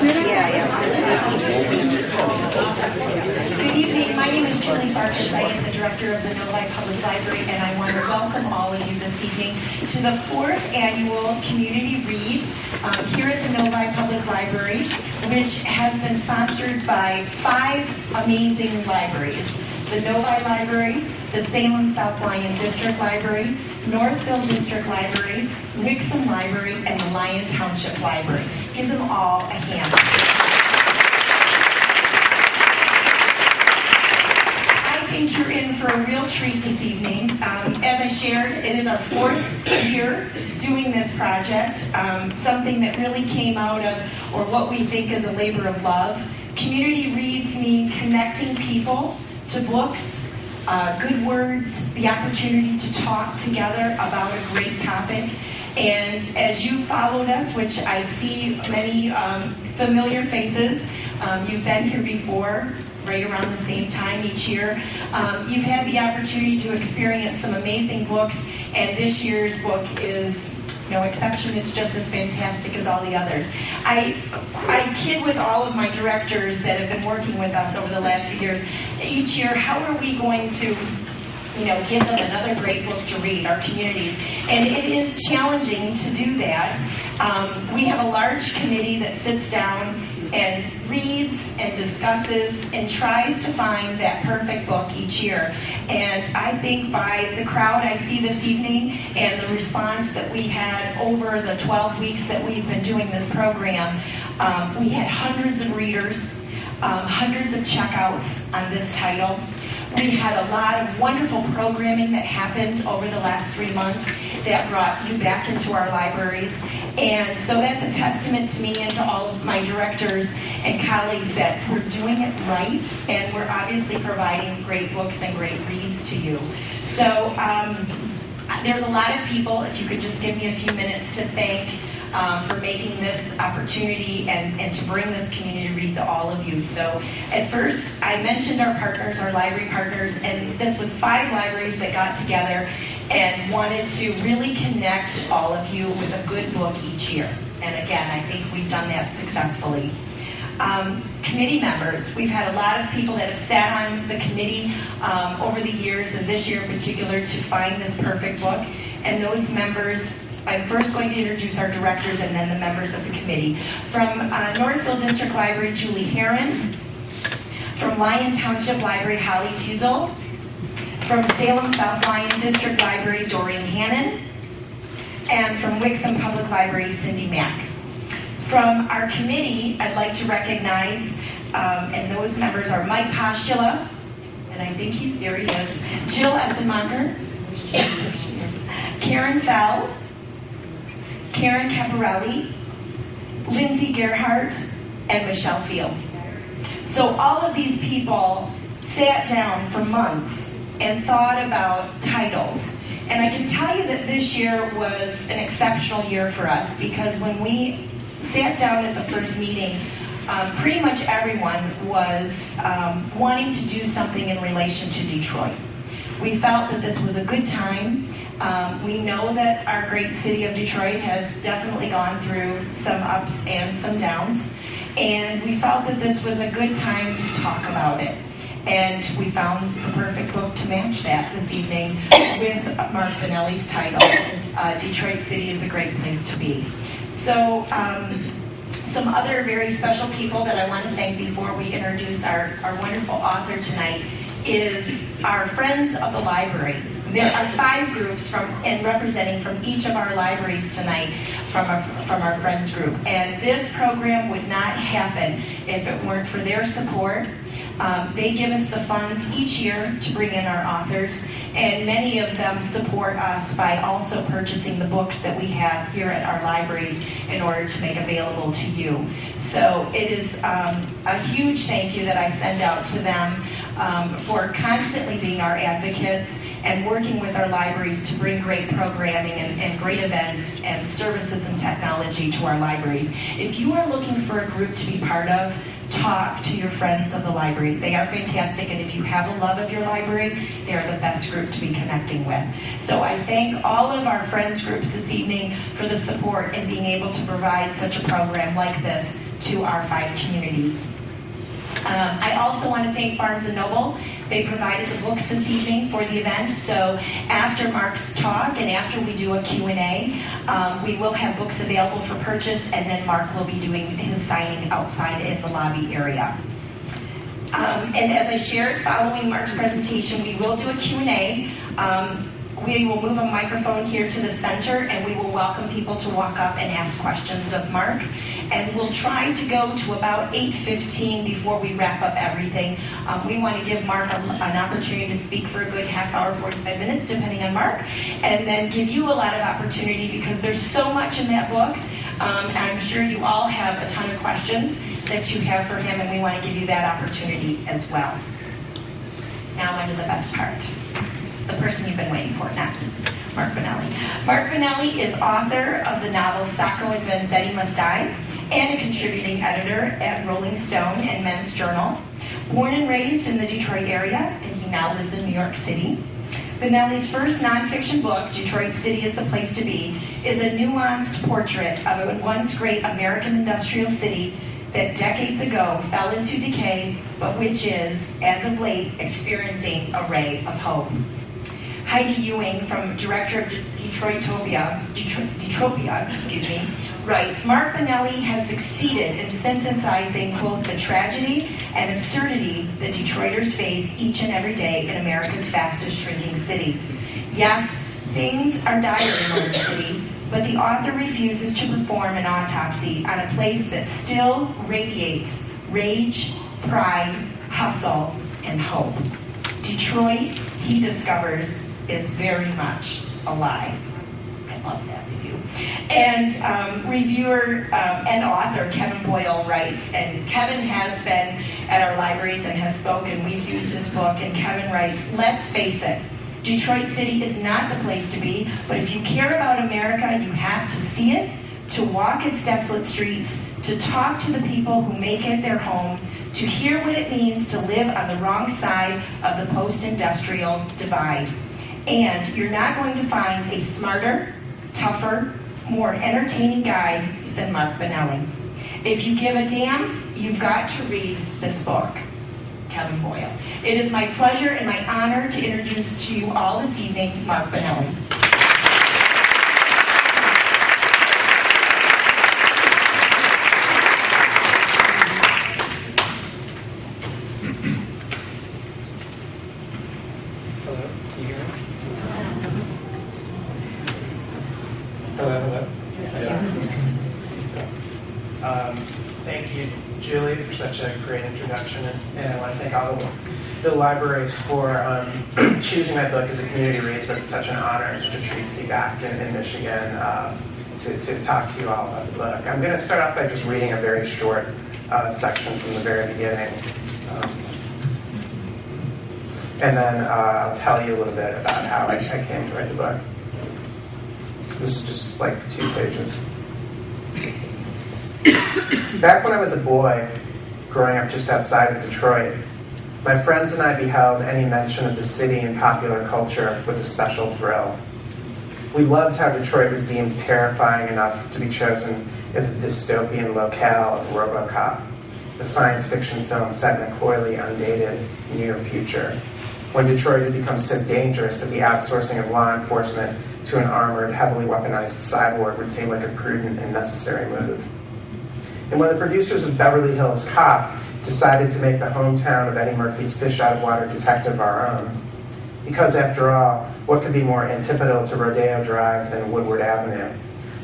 Good evening. My name is Julie Farkas. I am the director of the Novi Public Library, and I want to welcome all of you this evening to the 4th annual Community Read here at the Novi Public Library, which has been sponsored by 5 amazing libraries: the Novi Library, the Salem-South Lyon District Library, Northville District Library, Wixom Library, and the Lyon Township Library. Give them all a hand. I think you're in for a real treat this evening. As I shared, it is our 4th year doing this project, something that really came out of, or what we think is a labor of love. Community reads mean connecting people to books, good words, the opportunity to talk together about a great topic. And as you followed us, which I see many familiar faces, you've been here before, right around the same time each year. You've had the opportunity to experience some amazing books, and this year's book is no exception. It's just as fantastic as all the others. I kid with all of my directors that have been working with us over the last few years. Each year, how are we going to give them another great book to read, our communities? And it is challenging to do that. We have a large committee that sits down and reads and discusses and tries to find that perfect book each year. And I think by the crowd I see this evening and the response that we had over the 12 weeks that we've been doing this program, we had hundreds of readers, hundreds of checkouts on this title. We had a lot of wonderful programming that happened over the last 3 months that brought you back into our libraries. And so that's a testament to me and to all of my directors and colleagues that we're doing it right, and we're obviously providing great books and great reads to you. So there's a lot of people, if you could just give me a few minutes to thank for making this opportunity and to bring this community read to all of you. So at first, I mentioned our partners, our library partners, and this was 5 libraries that got together and wanted to really connect all of you with a good book each year. And again, I think we've done that successfully. Committee members, we've had a lot of people that have sat on the committee over the years, and this year in particular, to find this perfect book. And those members, I'm first going to introduce our directors and then the members of the committee. From Northville District Library, Julie Herron. From Lyon Township Library, Holly Teasel. From Salem-South Lyon District Library, Doreen Hannon. And from Wixom Public Library, Cindy Mack. From our committee, I'd like to recognize, and those members are Mike Postula, and I think there he is, Jill Essenmacher, Karen Fell, Karen Caparelli, Lindsay Gerhardt, and Michelle Fields. So all of these people sat down for months and thought about titles. And I can tell you that this year was an exceptional year for us, because when we sat down at the first meeting, pretty much everyone was wanting to do something in relation to Detroit. We felt that this was a good time. We know that our great city of Detroit has definitely gone through some ups and some downs, and we felt that this was a good time to talk about it. And we found the perfect book to match that this evening with Mark Binelli's title, Detroit City is a Great Place to Be. So some other very special people that I want to thank before we introduce our wonderful author tonight is our friends of the library. There are 5 groups and representing from each of our libraries tonight from our friends group. And this program would not happen if it weren't for their support. They give us the funds each year to bring in our authors, and many of them support us by also purchasing the books that we have here at our libraries in order to make available to you. So it is a huge thank you that I send out to them for constantly being our advocates and working with our libraries to bring great programming and great events and services and technology to our libraries. If you are looking for a group to be part of, talk to your friends of the library. They are fantastic, and if you have a love of your library, they are the best group to be connecting with. So I thank all of our friends groups this evening for the support and being able to provide such a program like this to our 5 communities. I also want to thank Barnes & Noble. They provided the books this evening for the event, so after Mark's talk and after we do a Q&A, we will have books available for purchase, and then Mark will be doing his signing outside in the lobby area. And as I shared, following Mark's presentation, we will do a Q&A. We will move a microphone here to the center, and we will welcome people to walk up and ask questions of Mark. And we'll try to go to about 8:15 before we wrap up everything. We want to give Mark an opportunity to speak for a good half hour, 45 minutes, depending on Mark, and then give you a lot of opportunity because there's so much in that book. I'm sure you all have a ton of questions that you have for him, and we want to give you that opportunity as well. Now on to the best part. The person you've been waiting for now, Mark Binelli. Mark Binelli is author of the novel Sacco and Vanzetti Must Die and a contributing editor at Rolling Stone and Men's Journal. Born and raised in the Detroit area, and he now lives in New York City. Binelli's first nonfiction book, Detroit City is the Place to Be, is a nuanced portrait of a once great American industrial city that decades ago fell into decay, but which is, as of late, experiencing a ray of hope. Heidi Ewing, director of Detroitopia, writes, Mark Binelli has succeeded in synthesizing both the tragedy and absurdity that Detroiters face each and every day in America's fastest shrinking city. Yes, things are dire in Motor City, but the author refuses to perform an autopsy on a place that still radiates rage, pride, hustle, and hope. Detroit, he discovers, is very much alive. I love that review. And reviewer and author Kevin Boyle writes, and Kevin has been at our libraries and has spoken. We've used his book, and Kevin writes, let's face it, Detroit City is not the place to be, but if you care about America, you have to see it, to walk its desolate streets, to talk to the people who make it their home, to hear what it means to live on the wrong side of the post-industrial divide. And you're not going to find a smarter, tougher, more entertaining guide than Mark Binelli. If you give a damn, you've got to read this book. Kevin Boyle. It is my pleasure and my honor to introduce to you all this evening Mark Binelli. Thank you, Julie, for such a great introduction, and I want to thank all the libraries for choosing my book as a community read. It's such an honor and such a treat to be back in Michigan to talk to you all about the book. I'm going to start off by just reading a very short section from the very beginning, and then I'll tell you a little bit about how I came to write the book. This is just like 2 pages. Back when I was a boy, growing up just outside of Detroit, my friends and I beheld any mention of the city in popular culture with a special thrill. We loved how Detroit was deemed terrifying enough to be chosen as a dystopian locale of RoboCop, a science fiction film set in a coyly undated near future, when Detroit had become so dangerous that the outsourcing of law enforcement to an armored, heavily weaponized cyborg would seem like a prudent and necessary move. And when the producers of Beverly Hills Cop decided to make the hometown of Eddie Murphy's fish-out-of-water detective our own, because after all, what could be more antipodal to Rodeo Drive than Woodward Avenue?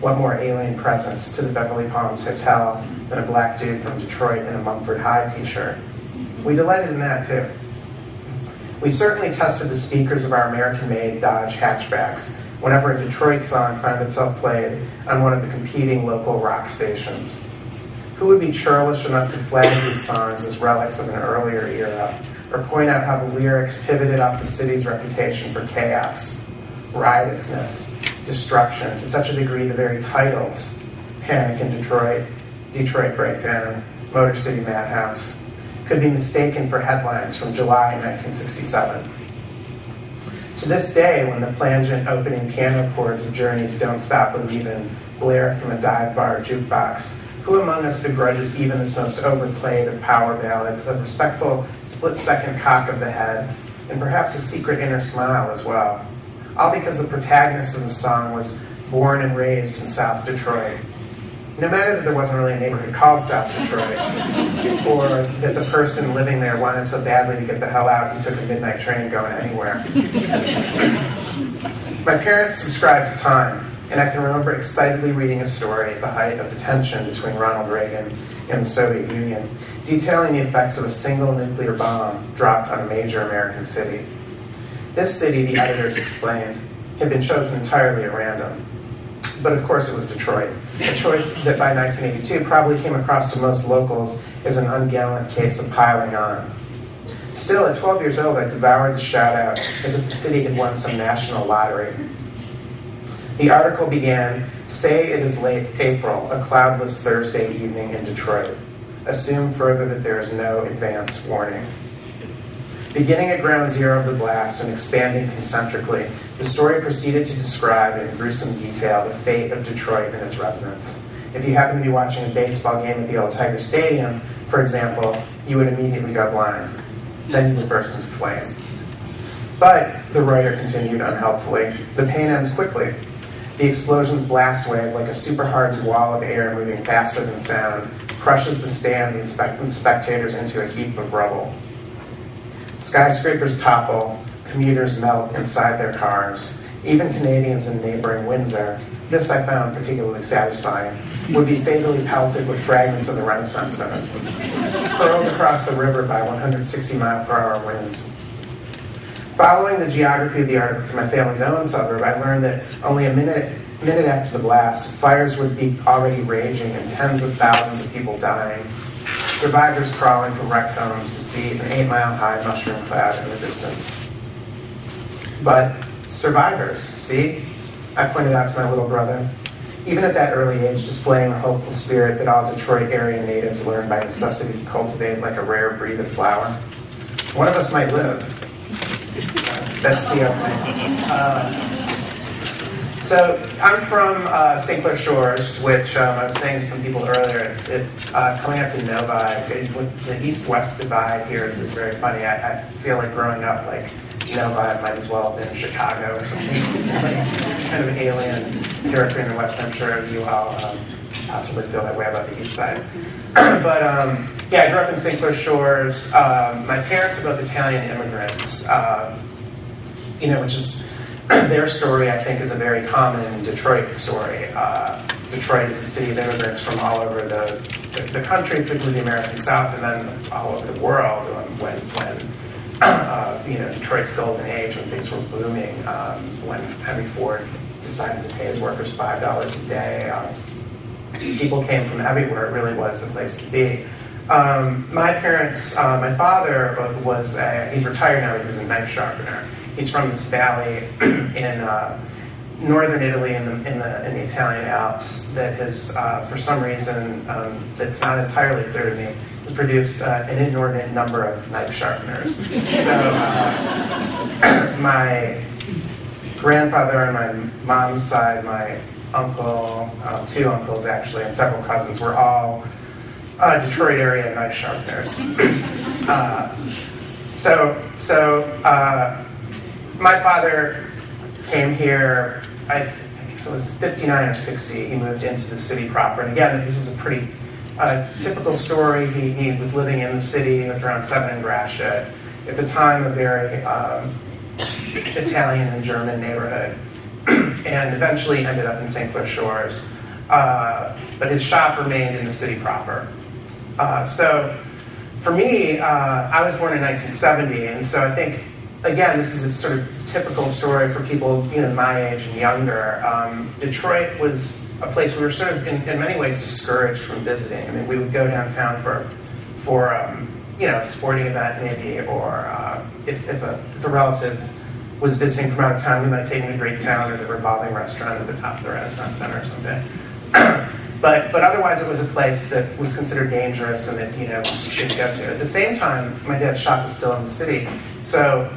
What more alien presence to the Beverly Palms Hotel than a black dude from Detroit in a Mumford High t-shirt? We delighted in that too. We certainly tested the speakers of our American-made Dodge hatchbacks whenever a Detroit song found itself played on one of the competing local rock stations. Who would be churlish enough to flag these songs as relics of an earlier era, or point out how the lyrics pivoted off the city's reputation for chaos, riotousness, destruction, to such a degree the very titles, Panic in Detroit, Detroit Breakdown, Motor City Madhouse, could be mistaken for headlines from July 1967. To this day, when the plangent opening piano chords of Journey's Don't Stop Believin' blare from a dive bar jukebox, who among us begrudges even this most overplayed of power ballads a respectful split-second cock of the head, and perhaps a secret inner smile as well? All because the protagonist of the song was born and raised in South Detroit. No matter that there wasn't really a neighborhood called South Detroit, or that the person living there wanted so badly to get the hell out and took a midnight train going anywhere. My parents subscribed to Time, and I can remember excitedly reading a story at the height of the tension between Ronald Reagan and the Soviet Union, detailing the effects of a single nuclear bomb dropped on a major American city. This city, the editors explained, had been chosen entirely at random. But of course it was Detroit, a choice that by 1982 probably came across to most locals as an ungallant case of piling on. Still, at 12 years old, I devoured the shout-out as if the city had won some national lottery. The article began, "Say it is late April, a cloudless Thursday evening in Detroit. Assume further that there is no advance warning." Beginning at ground zero of the blast and expanding concentrically, the story proceeded to describe in gruesome detail the fate of Detroit and its residents. If you happen to be watching a baseball game at the old Tiger Stadium, for example, you would immediately go blind. Then you would burst into flame. But, the writer continued unhelpfully, the pain ends quickly. The explosion's blast wave, like a super-hardened wall of air moving faster than sound, crushes the stands and spectators into a heap of rubble. Skyscrapers topple, commuters melt inside their cars. Even Canadians in neighboring Windsor, this I found particularly satisfying, would be fatally pelted with fragments of the Renaissance Center, hurled across the river by 160-mile-per-hour winds. Following the geography of the article to my family's own suburb, I learned that only a minute after the blast, fires would be already raging and tens of thousands of people dying. Survivors crawling from wrecked homes to see an 8-mile-high mushroom cloud in the distance. But survivors, see? I pointed out to my little brother. Even at that early age, displaying the hopeful spirit that all Detroit area natives learn by necessity to cultivate like a rare breed of flower. One of us might live. That's the opening. So I'm from St. Clair Shores, which I was saying to some people earlier, coming up to Novi, with the east-west divide here is very funny. I feel like growing up, like Novi might as well have been Chicago or something. Like, kind of an alien territory in the West. I'm sure you all possibly feel that way about the east side. But yeah, I grew up in St. Clair Shores. My parents are both Italian immigrants, which is their story, I think, is a very common Detroit story. Detroit is a city of immigrants from all over the country, particularly the American South, and then all over the world. When Detroit's golden age, when things were booming, when Henry Ford decided to pay his workers $5 a day, people came from everywhere. It really was the place to be. My parents, my father he's retired now, he was a knife sharpener. He's from this valley in northern Italy in the Italian Alps that has, for some reason, that's not entirely clear to me, has produced an inordinate number of knife sharpeners. So my grandfather on my mom's side, my uncle, two uncles actually, and several cousins were all Detroit area knife sharpeners. My father came here, I think it was 59 or 60. He moved into the city proper. And again, this is a pretty typical story. He was living in the city, lived around 7 and Gratiot. At the time, a very Italian and German neighborhood. And eventually ended up in St. Clair Shores. But his shop remained in the city proper. So for me, I was born in 1970, and so I think, again, this is a sort of typical story for people, my age and younger. Detroit was a place we were sort of, in many ways, discouraged from visiting. I mean, we would go downtown for a sporting event maybe, or if a relative was visiting from out of town, we might take them to Great Town or the revolving restaurant at the top of the Renaissance Center or something. but otherwise it was a place that was considered dangerous and that, you shouldn't go to. At the same time, my dad's shop was still in the city, so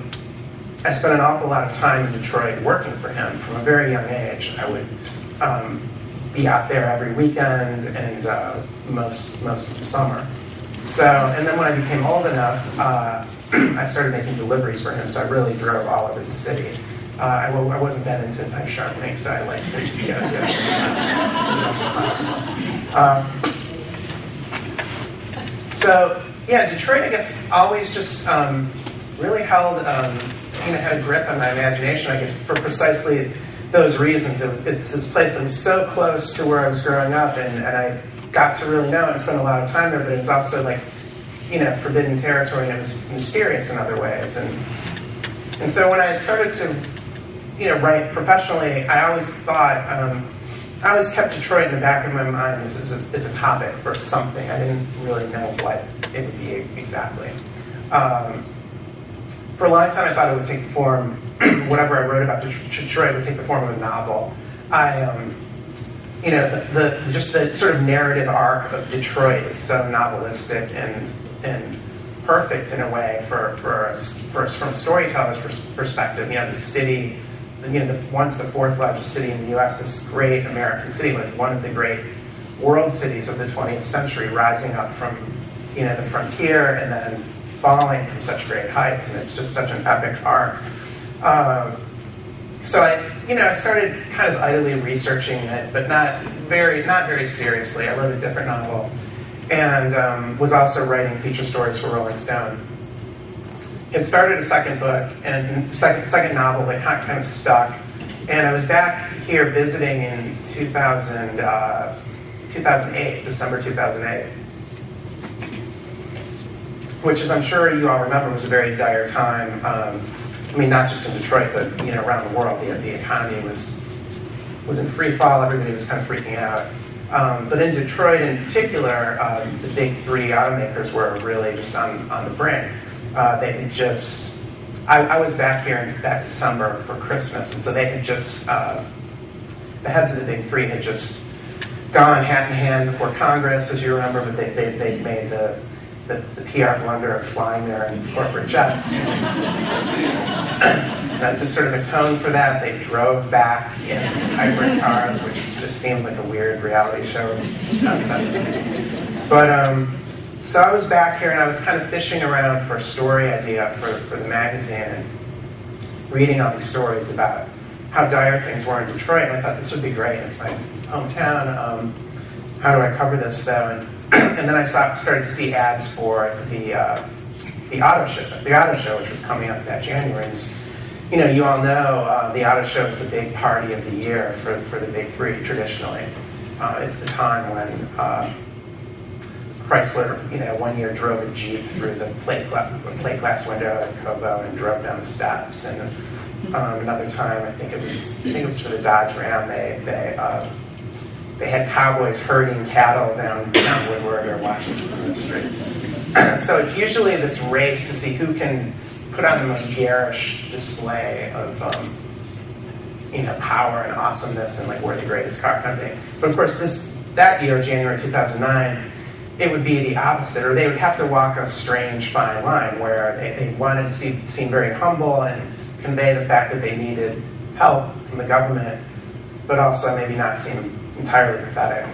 I spent an awful lot of time in Detroit working for him from a very young age. I would be out there every weekend and most of the summer. So, and then when I became old enough, I started making deliveries for him, so I really drove all over the city. I wasn't that into knife sharpening, so I liked to just go as much as possible. So, yeah, Detroit, I guess, always just really held, had a grip on my imagination, I guess, for precisely those reasons. It's this place that was so close to where I was growing up, and I got to really know it and spend a lot of time there, but it was also like, forbidden territory, and it was mysterious in other ways. And so when I started to, write professionally, I always thought, I always kept Detroit in the back of my mind as a topic for something. I didn't really know what it would be exactly. For a long time, I thought it would take the form, whatever I wrote about Detroit would take the form of a novel. Just the sort of narrative arc of Detroit is so novelistic and perfect in a way from a storyteller's perspective. The city, once the fourth largest city in the U.S., this great American city, like one of the great world cities of the 20th century, rising up from the frontier and then falling from such great heights, and it's just such an epic arc. So I started kind of idly researching it, but not very seriously. I wrote a different novel, and was also writing feature stories for Rolling Stone. It started a second book and second novel that kind of stuck. And I was back here visiting in 2008, December 2008. Which, as I'm sure you all remember, was a very dire time. Not just in Detroit, but around the world. The economy was in free fall. Everybody was kind of freaking out. But in Detroit, in particular, the big three automakers were really just on the brink. They had just. I was back here in December for Christmas, and so they had just. The heads of the big three had just gone hand in hand before Congress, as you remember, but they made the PR blunder of flying there in corporate jets. And to sort of atone for that, they drove back in hybrid cars, which just seemed like a weird reality show concept to me. But so I was back here, and I was kind of fishing around for a story idea for the magazine, and reading all these stories about how dire things were in Detroit. And I thought this would be great. It's my hometown. How do I cover this, though? And then I started to see ads for the auto show, which was coming up that January. And, you all know the auto show is the big party of the year for the big three traditionally. It's the time when Chrysler, one year drove a Jeep through the plate glass window at Kobo and drove down the steps, and another time I think it was for the Dodge Ram. They had cowboys herding cattle down Woodward or Washington Street. So it's usually this race to see who can put on the most garish display of power and awesomeness, and like we're the greatest car company. But of course, that year, January 2009, it would be the opposite, or they would have to walk a strange fine line where they wanted to seem very humble and convey the fact that they needed help from the government, but also maybe not seem entirely pathetic,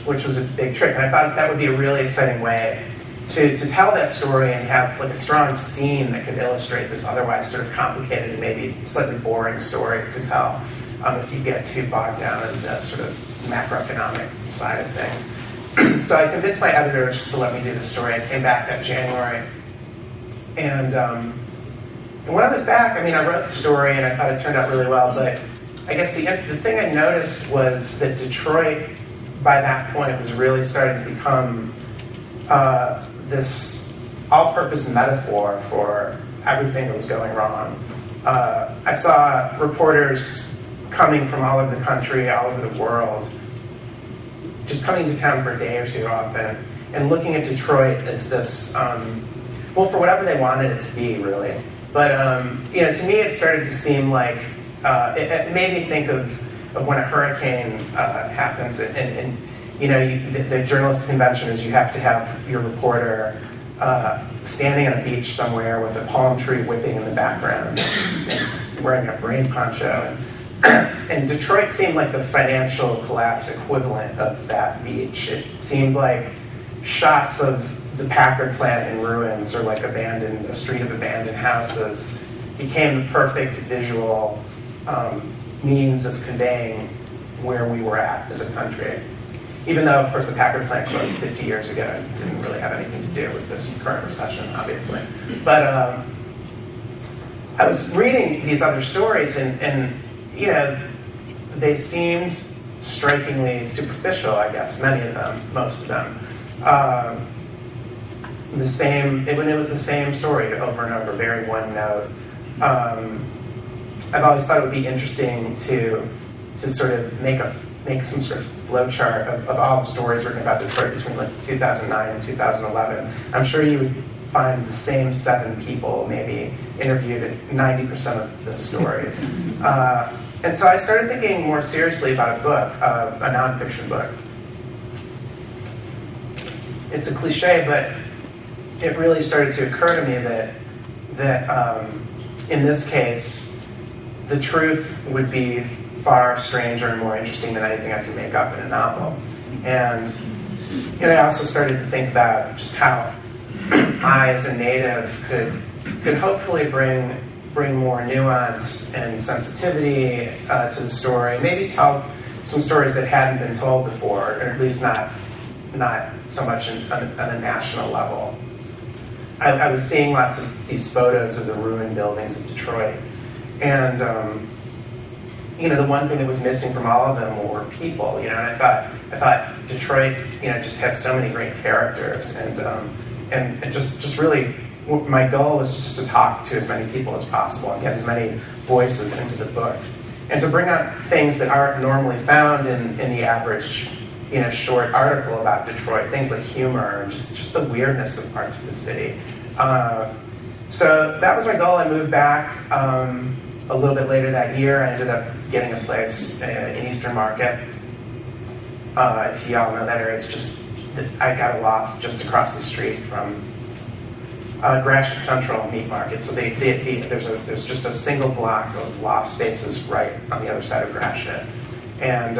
which was a big trick. And I thought that would be a really exciting way to tell that story and have like a strong scene that could illustrate this otherwise sort of complicated and maybe slightly boring story to tell if you get too bogged down in the sort of macroeconomic side of things. So I convinced my editors to let me do the story. I came back that January, and when I was back, I wrote the story and I thought it turned out really well, but I guess the thing I noticed was that Detroit, by that point, was really starting to become this all-purpose metaphor for everything that was going wrong. I saw reporters coming from all over the country, all over the world, just coming to town for a day or two often, and looking at Detroit as this, for whatever they wanted it to be, really. But, to me, it started to seem like, it made me think of of when a hurricane happens, and the journalistic convention is you have to have your reporter standing on a beach somewhere with a palm tree whipping in the background, wearing a rain poncho. And Detroit seemed like the financial collapse equivalent of that beach. It seemed like shots of the Packard plant in ruins, or like a street of abandoned houses, became the perfect visual means of conveying where we were at as a country. Even though, of course, the Packard plant closed 50 years ago, it didn't really have anything to do with this current recession, obviously. But I was reading these other stories, and they seemed strikingly superficial, I guess, many of them, most of them. It was the same story over and over, very one note. I've always thought it would be interesting to sort of make some sort of flowchart of all the stories written about Detroit between like 2009 and 2011. I'm sure you would find the same 7 people maybe interviewed at 90% of the stories. And so I started thinking more seriously about a book, a nonfiction book. It's a cliche, but it really started to occur to me that in this case, the truth would be far stranger and more interesting than anything I could make up in a novel. And I also started to think about just how I, as a native, could hopefully bring more nuance and sensitivity to the story. Maybe tell some stories that hadn't been told before, or at least not so much on a national level. I was seeing lots of these photos of the ruined buildings of Detroit, and the one thing that was missing from all of them were people. And I thought Detroit, just has so many great characters, and just really, my goal was just to talk to as many people as possible and get as many voices into the book, and to bring out things that aren't normally found in the average, short article about Detroit. Things like humor and just the weirdness of parts of the city. So that was my goal. I moved back a little bit later that year. I ended up getting a place in Eastern Market. If y'all know that area, I got a loft just across the street from Gratiot Central Meat Market. So there's just a single block of loft spaces right on the other side of Gratiot. And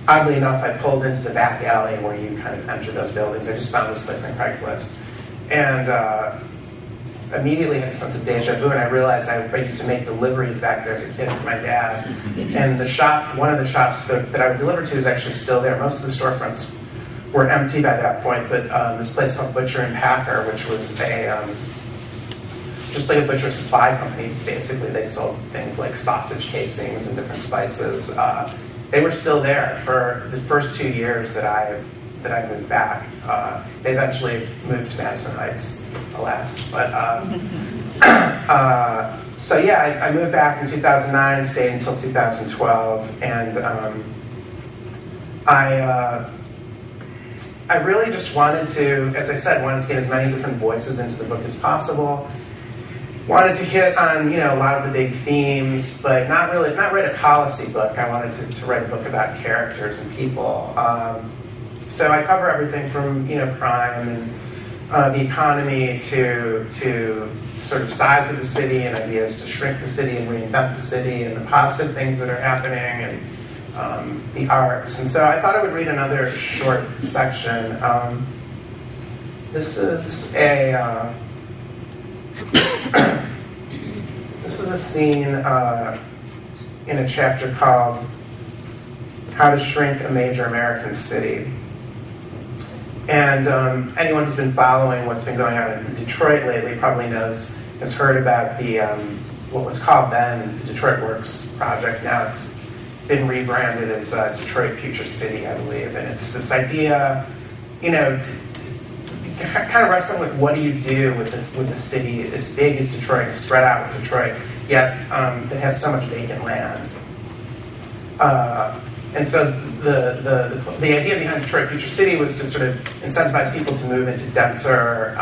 oddly enough, I pulled into the back alley where you kind of enter those buildings. I just found this place on Craigslist. And immediately had a sense of deja vu, and I realized I used to make deliveries back there as a kid for my dad. And one of the shops that I would deliver to is actually still there. Most of the storefronts were empty by that point, but this place called Butcher and Packer, which was just like a butcher supply company, basically. They sold things like sausage casings and different spices. They were still there for the first 2 years that I moved back. They eventually moved to Madison Heights, alas. But so yeah, I moved back in 2009, stayed until 2012, and I really just wanted to, as I said, get as many different voices into the book as possible. Wanted to hit on, a lot of the big themes, but not write a policy book. I wanted to write a book about characters and people. So I cover everything from, crime and the economy to sort of size of the city and ideas to shrink the city and reinvent the city and the positive things that are happening and the arts. And so I thought I would read another short section. This is a scene in a chapter called How to Shrink a Major American City. And anyone who's been following what's been going on in Detroit lately probably has heard about the what was called then the Detroit Works project. Now it's been rebranded as Detroit Future City, I believe. And it's this idea, kind of wrestling with what do you do with a city as big as Detroit, as spread out as Detroit, yet that has so much vacant land. And so the idea behind Detroit Future City was to sort of incentivize people to move into denser,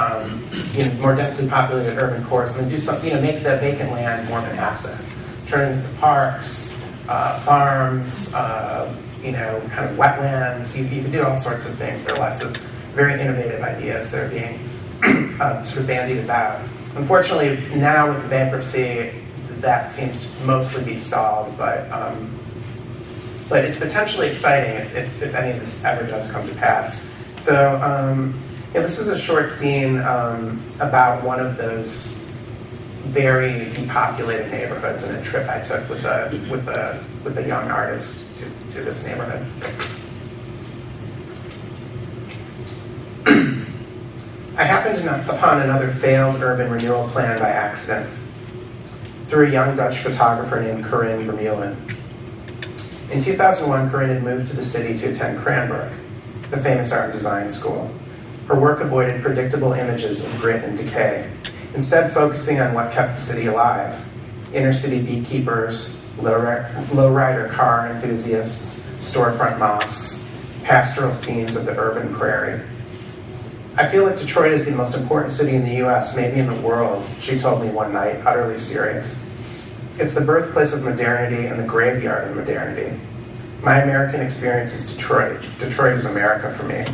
more densely populated urban cores, and then do something, make the vacant land more of an asset, turn it into parks, farms, kind of wetlands. You can do all sorts of things. There are lots of very innovative ideas that are being sort of bandied about. Unfortunately, now with the bankruptcy, that seems to mostly be stalled, but it's potentially exciting if any of this ever does come to pass. So this is a short scene about one of those very depopulated neighborhoods and a trip I took with a young artist to this neighborhood. I happened upon another failed urban renewal plan by accident through a young Dutch photographer named Corinne Vermeulen. In 2001, Corinne had moved to the city to attend Cranbrook, the famous art and design school. Her work avoided predictable images of grit and decay, instead focusing on what kept the city alive: inner-city beekeepers, lowrider car enthusiasts, storefront mosques, pastoral scenes of the urban prairie. I feel like Detroit is the most important city in the U.S., maybe in the world, she told me one night, utterly serious. It's the birthplace of modernity and the graveyard of modernity. My American experience is Detroit. Detroit is America for me.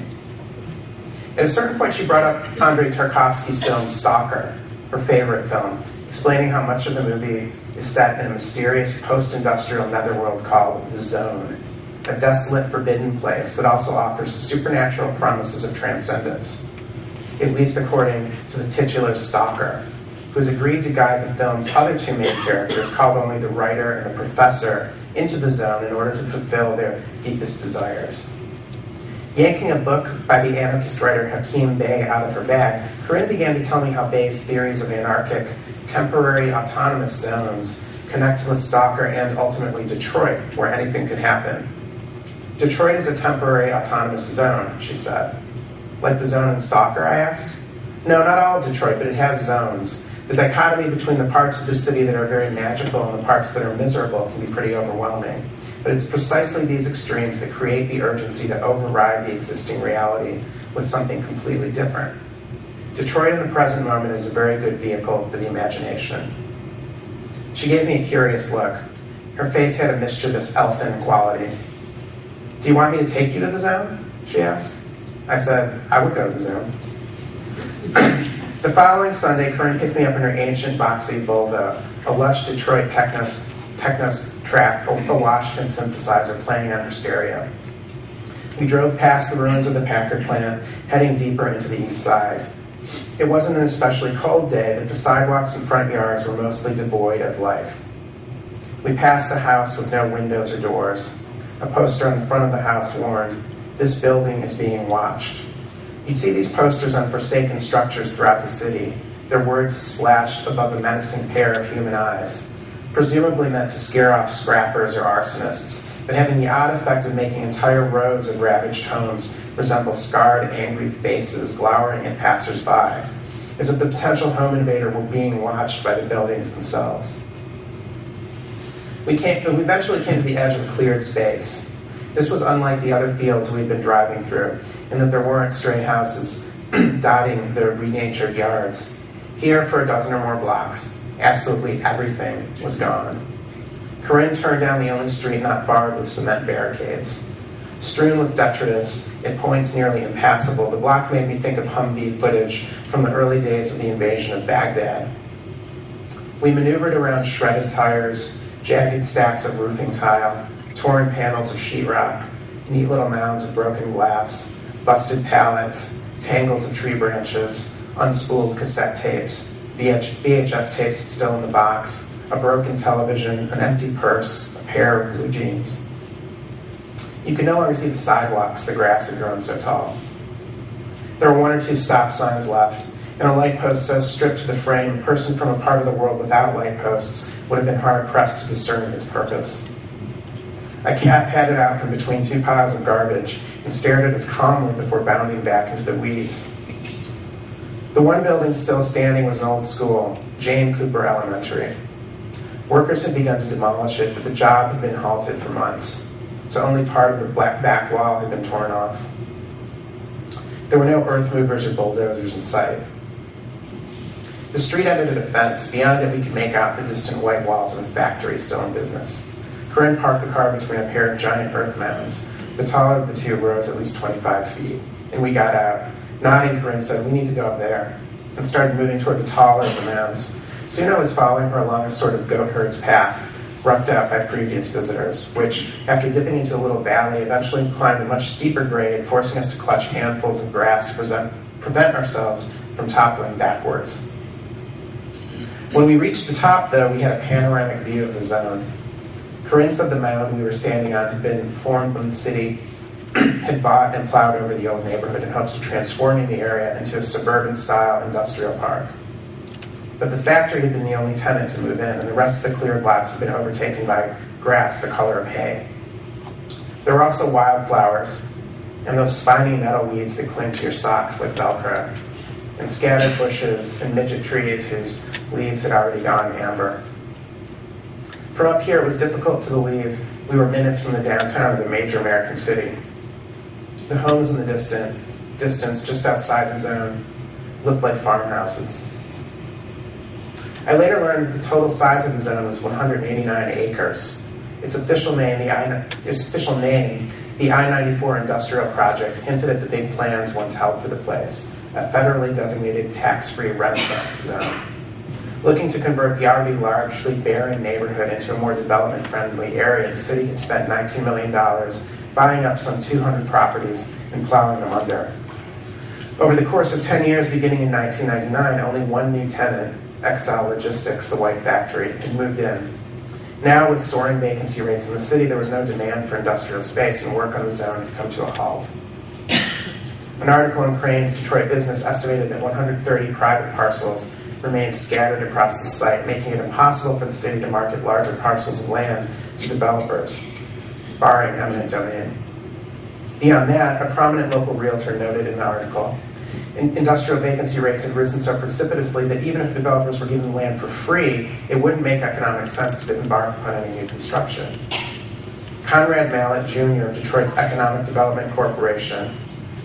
At a certain point, she brought up Andrei Tarkovsky's film Stalker, her favorite film, explaining how much of the movie is set in a mysterious post-industrial netherworld called The Zone, a desolate, forbidden place that also offers supernatural promises of transcendence, at least according to the titular stalker, who has agreed to guide the film's other two main characters, called only the writer and the professor, into the zone in order to fulfill their deepest desires. Yanking a book by the anarchist writer Hakim Bey out of her bag, Corinne began to tell me how Bey's theories of anarchic, temporary, autonomous zones connect with Stalker and ultimately Detroit, where anything could happen. Detroit is a temporary, autonomous zone, she said. Like the zone in Stalker, I asked? No, not all of Detroit, but it has zones. The dichotomy between the parts of the city that are very magical and the parts that are miserable can be pretty overwhelming. But it's precisely these extremes that create the urgency to override the existing reality with something completely different. Detroit in the present moment is a very good vehicle for the imagination. She gave me a curious look. Her face had a mischievous elfin quality. Do you want me to take you to the zone? She asked. I said, I would go to the zone. The following Sunday, Corinne picked me up in her ancient boxy Volvo, a lush Detroit techno track awash in synthesizer playing on her stereo. We drove past the ruins of the Packard plant, heading deeper into the east side. It wasn't an especially cold day, but the sidewalks and front yards were mostly devoid of life. We passed a house with no windows or doors. A poster on the front of the house warned, "This building is being watched." You'd see these posters on forsaken structures throughout the city, their words splashed above a menacing pair of human eyes, presumably meant to scare off scrappers or arsonists, but having the odd effect of making entire rows of ravaged homes resemble scarred, angry faces glowering at passers-by, as if the potential home invader were being watched by the buildings themselves. We eventually came to the edge of a cleared space. This was unlike the other fields we'd been driving through, in that there weren't stray houses dotting the renatured yards. Here, for a dozen or more blocks, absolutely everything was gone. Corinne turned down the only street not barred with cement barricades. Strewn with detritus, at points nearly impassable, the block made me think of Humvee footage from the early days of the invasion of Baghdad. We maneuvered around shredded tires, jagged stacks of roofing tile, torn panels of sheetrock, neat little mounds of broken glass, busted pallets, tangles of tree branches, unspooled cassette tapes, VHS tapes still in the box, a broken television, an empty purse, a pair of blue jeans. You could no longer see the sidewalks, the grass had grown so tall. There were one or two stop signs left, and a light post so stripped to the frame, a person from a part of the world without light posts would have been hard-pressed to discern its purpose. I padded out from between two piles of garbage and stared at it as calmly before bounding back into the weeds. The one building still standing was an old school, Jane Cooper Elementary. Workers had begun to demolish it, but the job had been halted for months, so only part of the back wall had been torn off. There were no earth movers or bulldozers in sight. The street ended at a fence. Beyond it, we could make out the distant white walls of a factory still in business. Corinne parked the car between a pair of giant earth mounds. The taller of the two rose at least 25 feet, and we got out. Nodding, Corinne said, "We need to go up there," and started moving toward the taller of the mounds. Soon I was following her along a sort of goat herd's path, roughed out by previous visitors, which, after dipping into a little valley, eventually climbed a much steeper grade, forcing us to clutch handfuls of grass to prevent ourselves from toppling backwards. When we reached the top, though, we had a panoramic view of the zone. Corinne said the mound we were standing on had been formed when the city had bought and plowed over the old neighborhood in hopes of transforming the area into a suburban-style industrial park. But the factory had been the only tenant to move in, and the rest of the cleared lots had been overtaken by grass the color of hay. There were also wildflowers, and those spiny metal weeds that cling to your socks like Velcro, and scattered bushes and midget trees whose leaves had already gone amber. From up here, it was difficult to believe we were minutes from the downtown of the major American city. The homes in the distance, just outside the zone, looked like farmhouses. I later learned that the total size of the zone was 189 acres. Its official name, the I-94 Industrial Project, hinted at the big plans once held for the place, a federally designated tax-free Renaissance zone. Looking to convert the already largely barren neighborhood into a more development-friendly area, the city had spent $19 million buying up some 200 properties and plowing them under. Over the course of 10 years, beginning in 1999, only one new tenant, XL Logistics, the white factory, had moved in. Now, with soaring vacancy rates in the city, there was no demand for industrial space, and work on the zone had come to a halt. An article in Crane's Detroit Business estimated that 130 private parcels remained scattered across the site, making it impossible for the city to market larger parcels of land to developers, barring eminent domain. Beyond that, a prominent local realtor noted in the article, industrial vacancy rates had risen so precipitously that even if developers were given land for free, it wouldn't make economic sense to embark upon any new construction. Conrad Mallett Jr. of Detroit's Economic Development Corporation,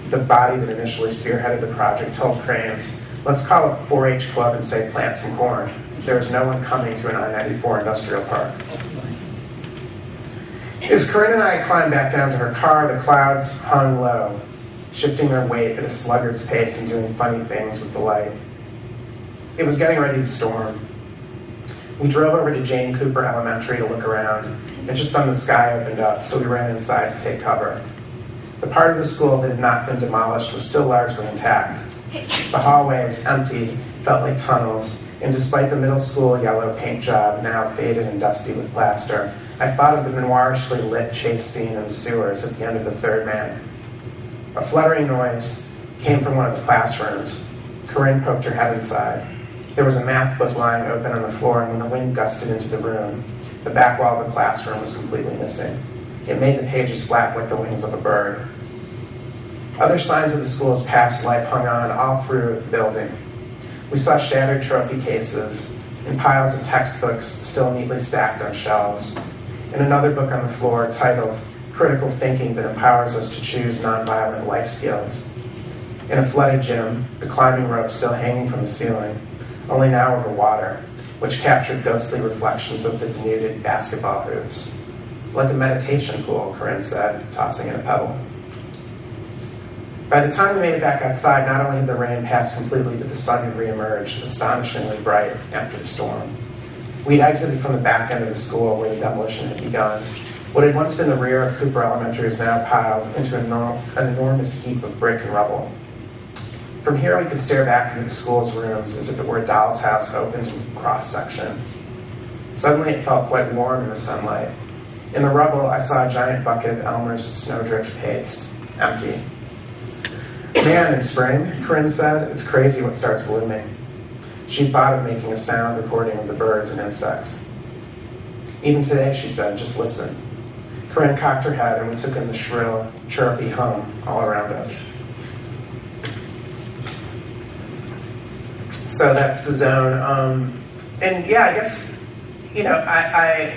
the body that initially spearheaded the project, told Cranes, "Let's call a 4-H club and say plant some corn. There is no one coming to an I-94 industrial park." As Corinne and I climbed back down to her car, the clouds hung low, shifting their weight at a sluggard's pace and doing funny things with the light. It was getting ready to storm. We drove over to Jane Cooper Elementary to look around, and just then the sky opened up, so we ran inside to take cover. The part of the school that had not been demolished was still largely intact. The hallways, empty, felt like tunnels, and despite the middle school yellow paint job, now faded and dusty with plaster, I thought of the noirishly lit chase scene in the sewers at the end of The Third Man. A fluttering noise came from one of the classrooms. Corinne poked her head inside. There was a math book lying open on the floor, and when the wind gusted into the room, the back wall of the classroom was completely missing. It made the pages flap like the wings of a bird. Other signs of the school's past life hung on all through the building. We saw shattered trophy cases and piles of textbooks still neatly stacked on shelves, and another book on the floor titled Critical Thinking That Empowers Us to Choose Nonviolent Life Skills. In a flooded gym, the climbing rope still hanging from the ceiling, only now over water, which captured ghostly reflections of the denuded basketball hoops. Like a meditation pool, Corinne said, tossing in a pebble. By the time we made it back outside, not only had the rain passed completely, but the sun had reemerged, astonishingly bright after the storm. We'd exited from the back end of the school where the demolition had begun. What had once been the rear of Cooper Elementary is now piled into an enormous heap of brick and rubble. From here, we could stare back into the school's rooms as if it were a doll's house opened in cross-section. Suddenly, it felt quite warm in the sunlight. In the rubble, I saw a giant bucket of Elmer's snowdrift paste, empty. "Man, in spring," Corinne said, "it's crazy what starts blooming." She'd thought of making a sound recording of the birds and insects. "Even today," she said, "just listen." Corinne cocked her head, and we took in the shrill, chirpy hum all around us. So that's the zone. And yeah, I guess, I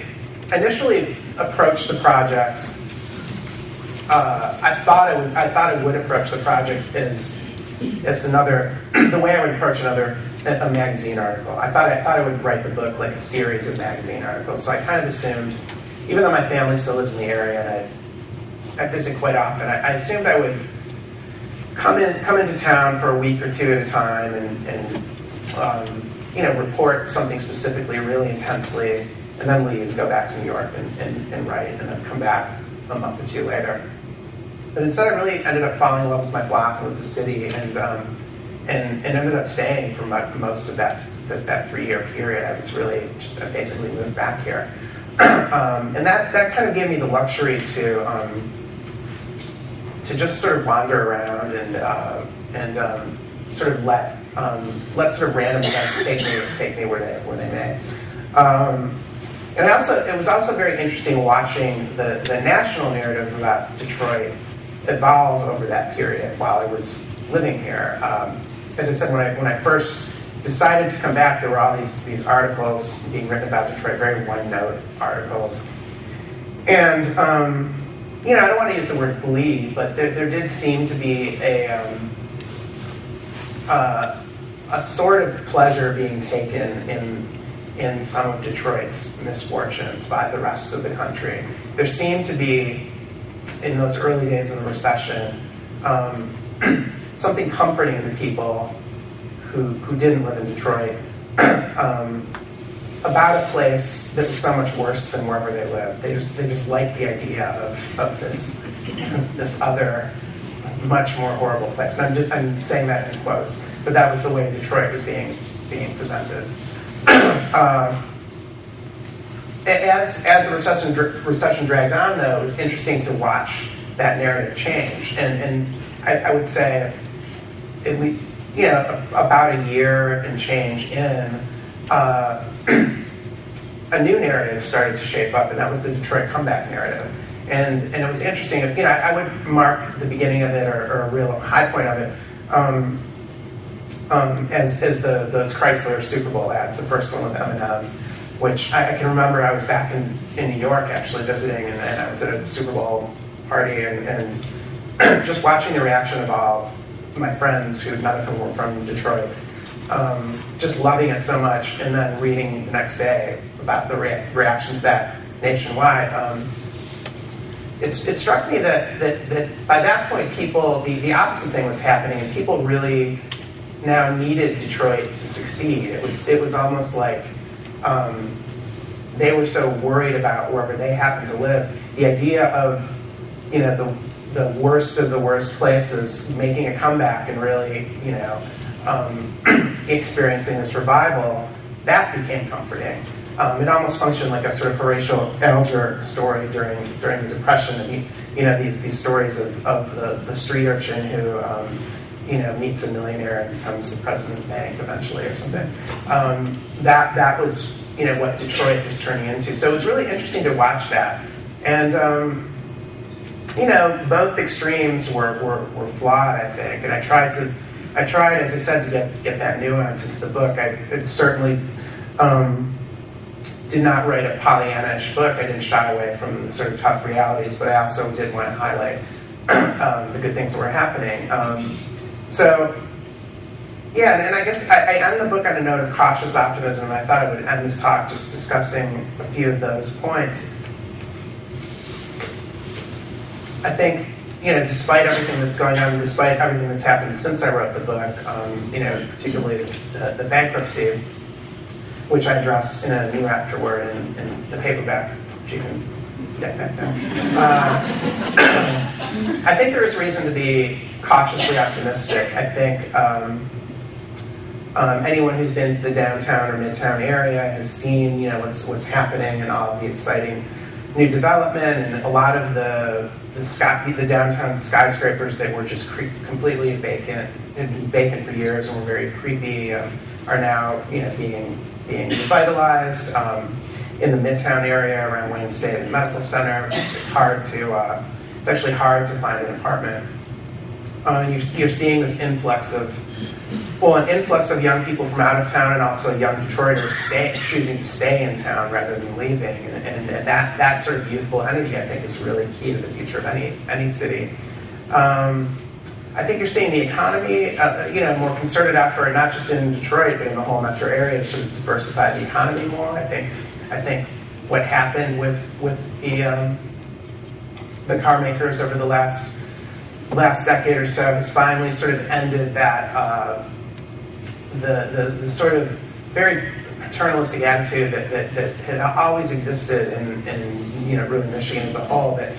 initially approached the project. I thought I would approach the project as another, the way I would approach a magazine article. I thought I would write the book like a series of magazine articles. So I kind of assumed, even though my family still lives in the area and I visit quite often, I assumed I would come into town for a week or two at a time and report something specifically really intensely, and then leave and go back to New York and write, and then come back a month or two later. But instead, I really ended up falling in love with my block and with the city, and ended up staying for most of that 3-year period. I basically moved back here, and that kind of gave me the luxury to just sort of wander around and sort of let sort of random events take me where they may. And it was also very interesting watching the national narrative about Detroit evolve over that period while I was living here. As I said, when I first decided to come back, there were all these articles being written about Detroit, very one-note articles. And I don't want to use the word bleed, but there did seem to be a sort of pleasure being taken in some of Detroit's misfortunes by the rest of the country. There seemed to be, in those early days of the recession, something comforting to people who didn't live in Detroit about a place that was so much worse than wherever they lived. They just liked the idea of this other, much more horrible place. And I'm saying that in quotes, but that was the way Detroit was being presented. As the recession dragged on, though, it was interesting to watch that narrative change. And I would say, about a year and change in, a new narrative started to shape up, and that was the Detroit comeback narrative. And it was interesting. I would mark the beginning of it, or a real high point of it, as those Chrysler Super Bowl ads, the first one with Eminem, which I can remember. I was back in New York actually visiting, and I was at a Super Bowl party, and just watching the reaction of all my friends, who none of them were from Detroit, just loving it so much, and then reading the next day about the reactions to that nationwide. It struck me that by that point, people, the opposite thing was happening, and people really now needed Detroit to succeed. It was almost like they were so worried about wherever they happened to live. The idea of the worst of the worst places making a comeback and really experiencing this revival, that became comforting. It almost functioned like a sort of Horatio Alger story during the Depression. These stories of the street urchin who meets a millionaire and becomes the president of the bank eventually or something. That was what Detroit was turning into. So it was really interesting to watch that. And both extremes were flawed, I think. And I tried, as I said, to get that nuance into the book. I certainly did not write a Pollyanna-ish book. I didn't shy away from the sort of tough realities, but I also did want to highlight the good things that were happening. And I guess I end the book on a note of cautious optimism, and I thought I would end this talk just discussing a few of those points. I think, despite everything that's going on, despite everything that's happened since I wrote the book, particularly the bankruptcy, which I address in a new afterword in the paperback, which you can get back there. I think there is reason to be cautiously optimistic. I think anyone who's been to the downtown or midtown area has seen, what's happening and all of the exciting new development, and a lot of the downtown skyscrapers that were just completely vacant, had been vacant for years and were very creepy, are now being revitalized. In the Midtown area around Wayne State Medical Center, it's actually hard to find an apartment. You're seeing this influx of young people from out of town, and also young Detroiters choosing to stay in town rather than leaving, and that sort of youthful energy, I think, is really key to the future of any city. I think you're seeing the economy, more concerted effort, not just in Detroit, but in the whole metro area, to sort of diversify the economy more. I think what happened with the car makers over the last decade or so has finally sort of ended that the sort of very paternalistic attitude that had always existed in really Michigan as a whole, that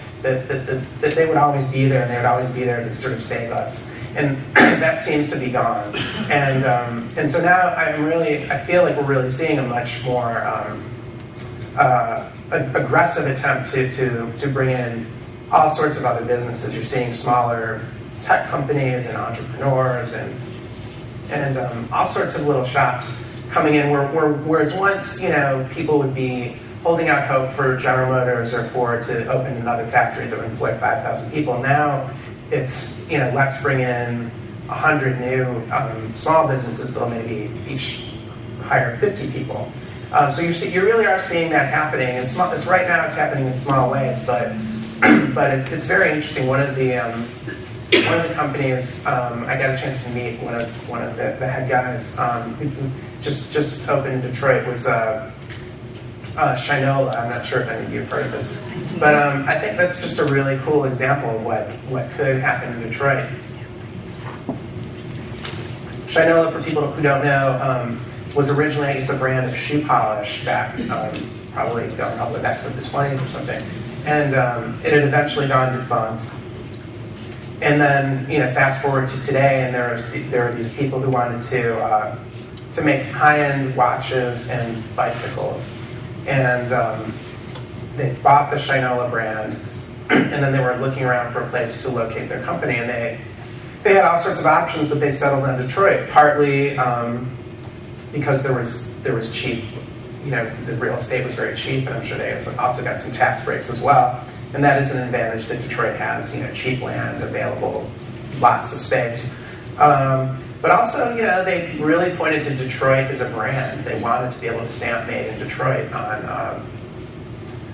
they would always be there and they would always be there to sort of save us, and that seems to be gone. And so now I feel like we're really seeing a much more aggressive attempt to bring in all sorts of other businesses. You're seeing smaller tech companies and entrepreneurs and all sorts of little shops coming in, whereas once, people would be holding out hope for General Motors or Ford to open another factory that would employ 5,000 people. Now it's, let's bring in 100 new small businesses that'll maybe each hire 50 people. So you really are seeing that happening. It's right now it's happening in small ways, but it's very interesting. One of the companies I got a chance to meet one of the head guys who just opened in Detroit was Shinola. I'm not sure if any of you have heard of this, but I think that's just a really cool example of what could happen in Detroit. Shinola, for people who don't know, was originally, I guess, a brand of shoe polish back, probably going all the way back to the 20s or something, and it had eventually gone defunct. And then, fast forward to today, and there are these people who wanted to make high-end watches and bicycles, and they bought the Shinola brand, and then they were looking around for a place to locate their company, and they had all sorts of options, but they settled on Detroit, partly because there was cheap, the real estate was very cheap, and I'm sure they also got some tax breaks as well. And that is an advantage that Detroit has, cheap land available, lots of space. But also, they really pointed to Detroit as a brand. They wanted to be able to stamp "Made in Detroit" on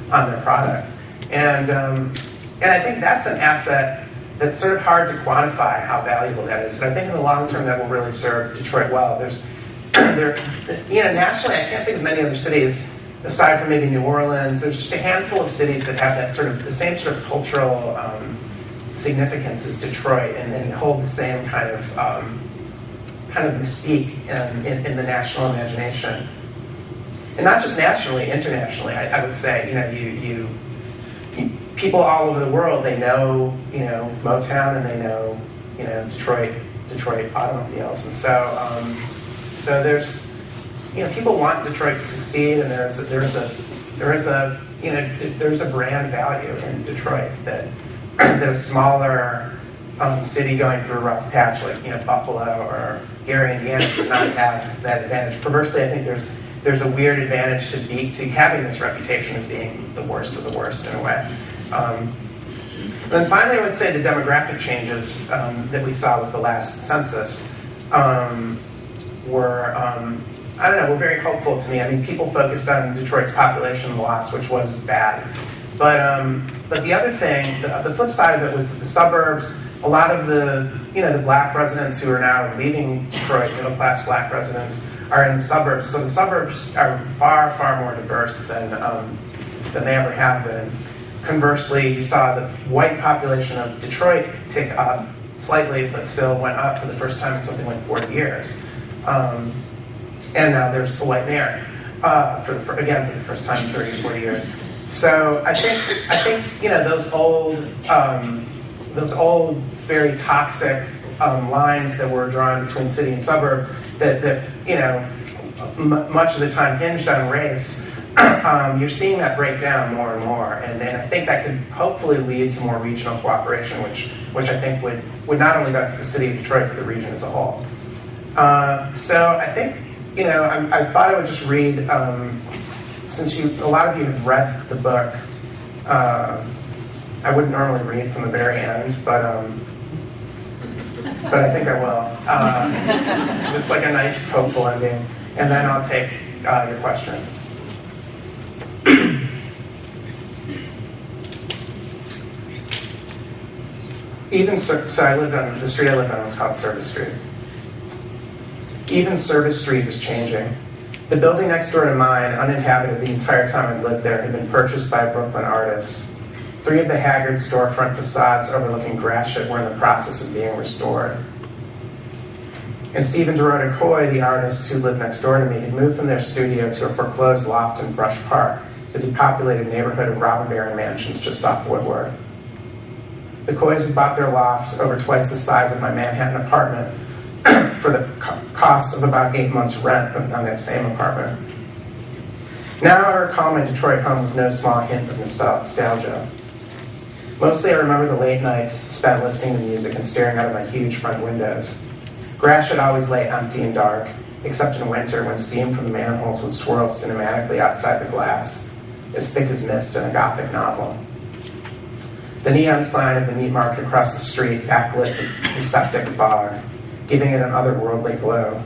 their product. And I think that's an asset that's sort of hard to quantify how valuable that is. And I think in the long term that will really serve Detroit well. Nationally, I can't think of many other cities aside from maybe New Orleans. There's just a handful of cities that have that the same sort of cultural significance as Detroit, and hold the same kind of mystique in the national imagination, and not just nationally, internationally. I would say, you people all over the world, they know Motown, and they know Detroit automobiles, and so there's. People want Detroit to succeed, and there's a brand value in Detroit that a smaller city going through a rough patch like Buffalo or Gary, Indiana does not have that advantage. Perversely, I think there's a weird advantage to having this reputation as being the worst of the worst in a way. Then finally, I would say the demographic changes that we saw with the last census were. Were very hopeful to me. I mean, people focused on Detroit's population loss, which was bad. But the other thing, the flip side of it was that the suburbs, a lot of the black residents who are now leaving Detroit, middle-class black residents, are in the suburbs. So the suburbs are far, far more diverse than they ever have been. Conversely, you saw the white population of Detroit tick up slightly, but still went up for the first time in something like 40 years. And now there's a white mayor for the first time in 30 or 40 years. So I think those old very toxic lines that were drawn between city and suburb that much of the time hinged on race. You're seeing that break down more and more, and I think that could hopefully lead to more regional cooperation, which I think would not only benefit the city of Detroit but the region as a whole. So I think. I thought I would just read, since a lot of you have read the book, I wouldn't normally read from the very end, but I think I will. It's like a nice, hopeful ending, and then I'll take your questions. The street I lived on was called Service Street. Even Service Street was changing. The building next door to mine, uninhabited the entire time I lived there, had been purchased by a Brooklyn artist. 3 of the haggard storefront facades overlooking Gratiot were in the process of being restored. And Stephen Dorota Coy, the artist who lived next door to me, had moved from their studio to a foreclosed loft in Brush Park, the depopulated neighborhood of Robin Baron Mansions just off Woodward. The Coys had bought their loft over twice the size of my Manhattan apartment for the cost of about 8 months' rent on that same apartment. Now I recall my Detroit home with no small hint of nostalgia. Mostly I remember the late nights spent listening to music and staring out of my huge front windows. Gratiot always lay empty and dark, except in winter when steam from the manholes would swirl cinematically outside the glass, as thick as mist in a Gothic novel. The neon sign of the meat market across the street backlit the septic fog, giving it an otherworldly glow.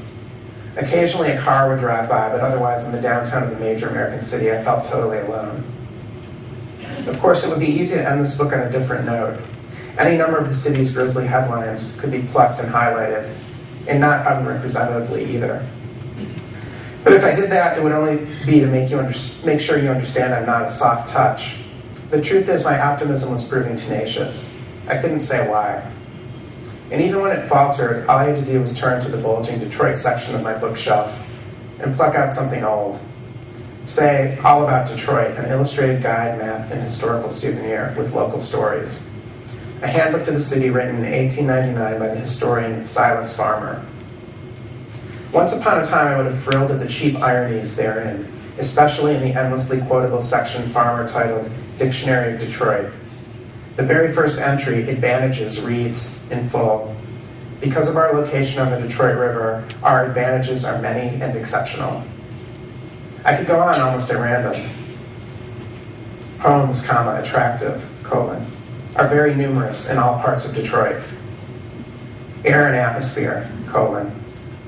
Occasionally a car would drive by, but otherwise in the downtown of the major American city, I felt totally alone. Of course, it would be easy to end this book on a different note. Any number of the city's grisly headlines could be plucked and highlighted, and not unrepresentatively either. But if I did that, it would only be to make sure you understand I'm not a soft touch. The truth is my optimism was proving tenacious. I couldn't say why. And even when it faltered, all I had to do was turn to the bulging Detroit section of my bookshelf and pluck out something old. Say, All About Detroit, an illustrated guide, map, and historical souvenir with local stories. A handbook to the city written in 1899 by the historian Silas Farmer. Once upon a time, I would have thrilled at the cheap ironies therein, especially in the endlessly quotable section Farmer titled Dictionary of Detroit. The very first entry, Advantages, reads in full, "Because of our location on the Detroit River, our advantages are many and exceptional." I could go on almost at random. Homes, attractive, are very numerous in all parts of Detroit. Air and atmosphere,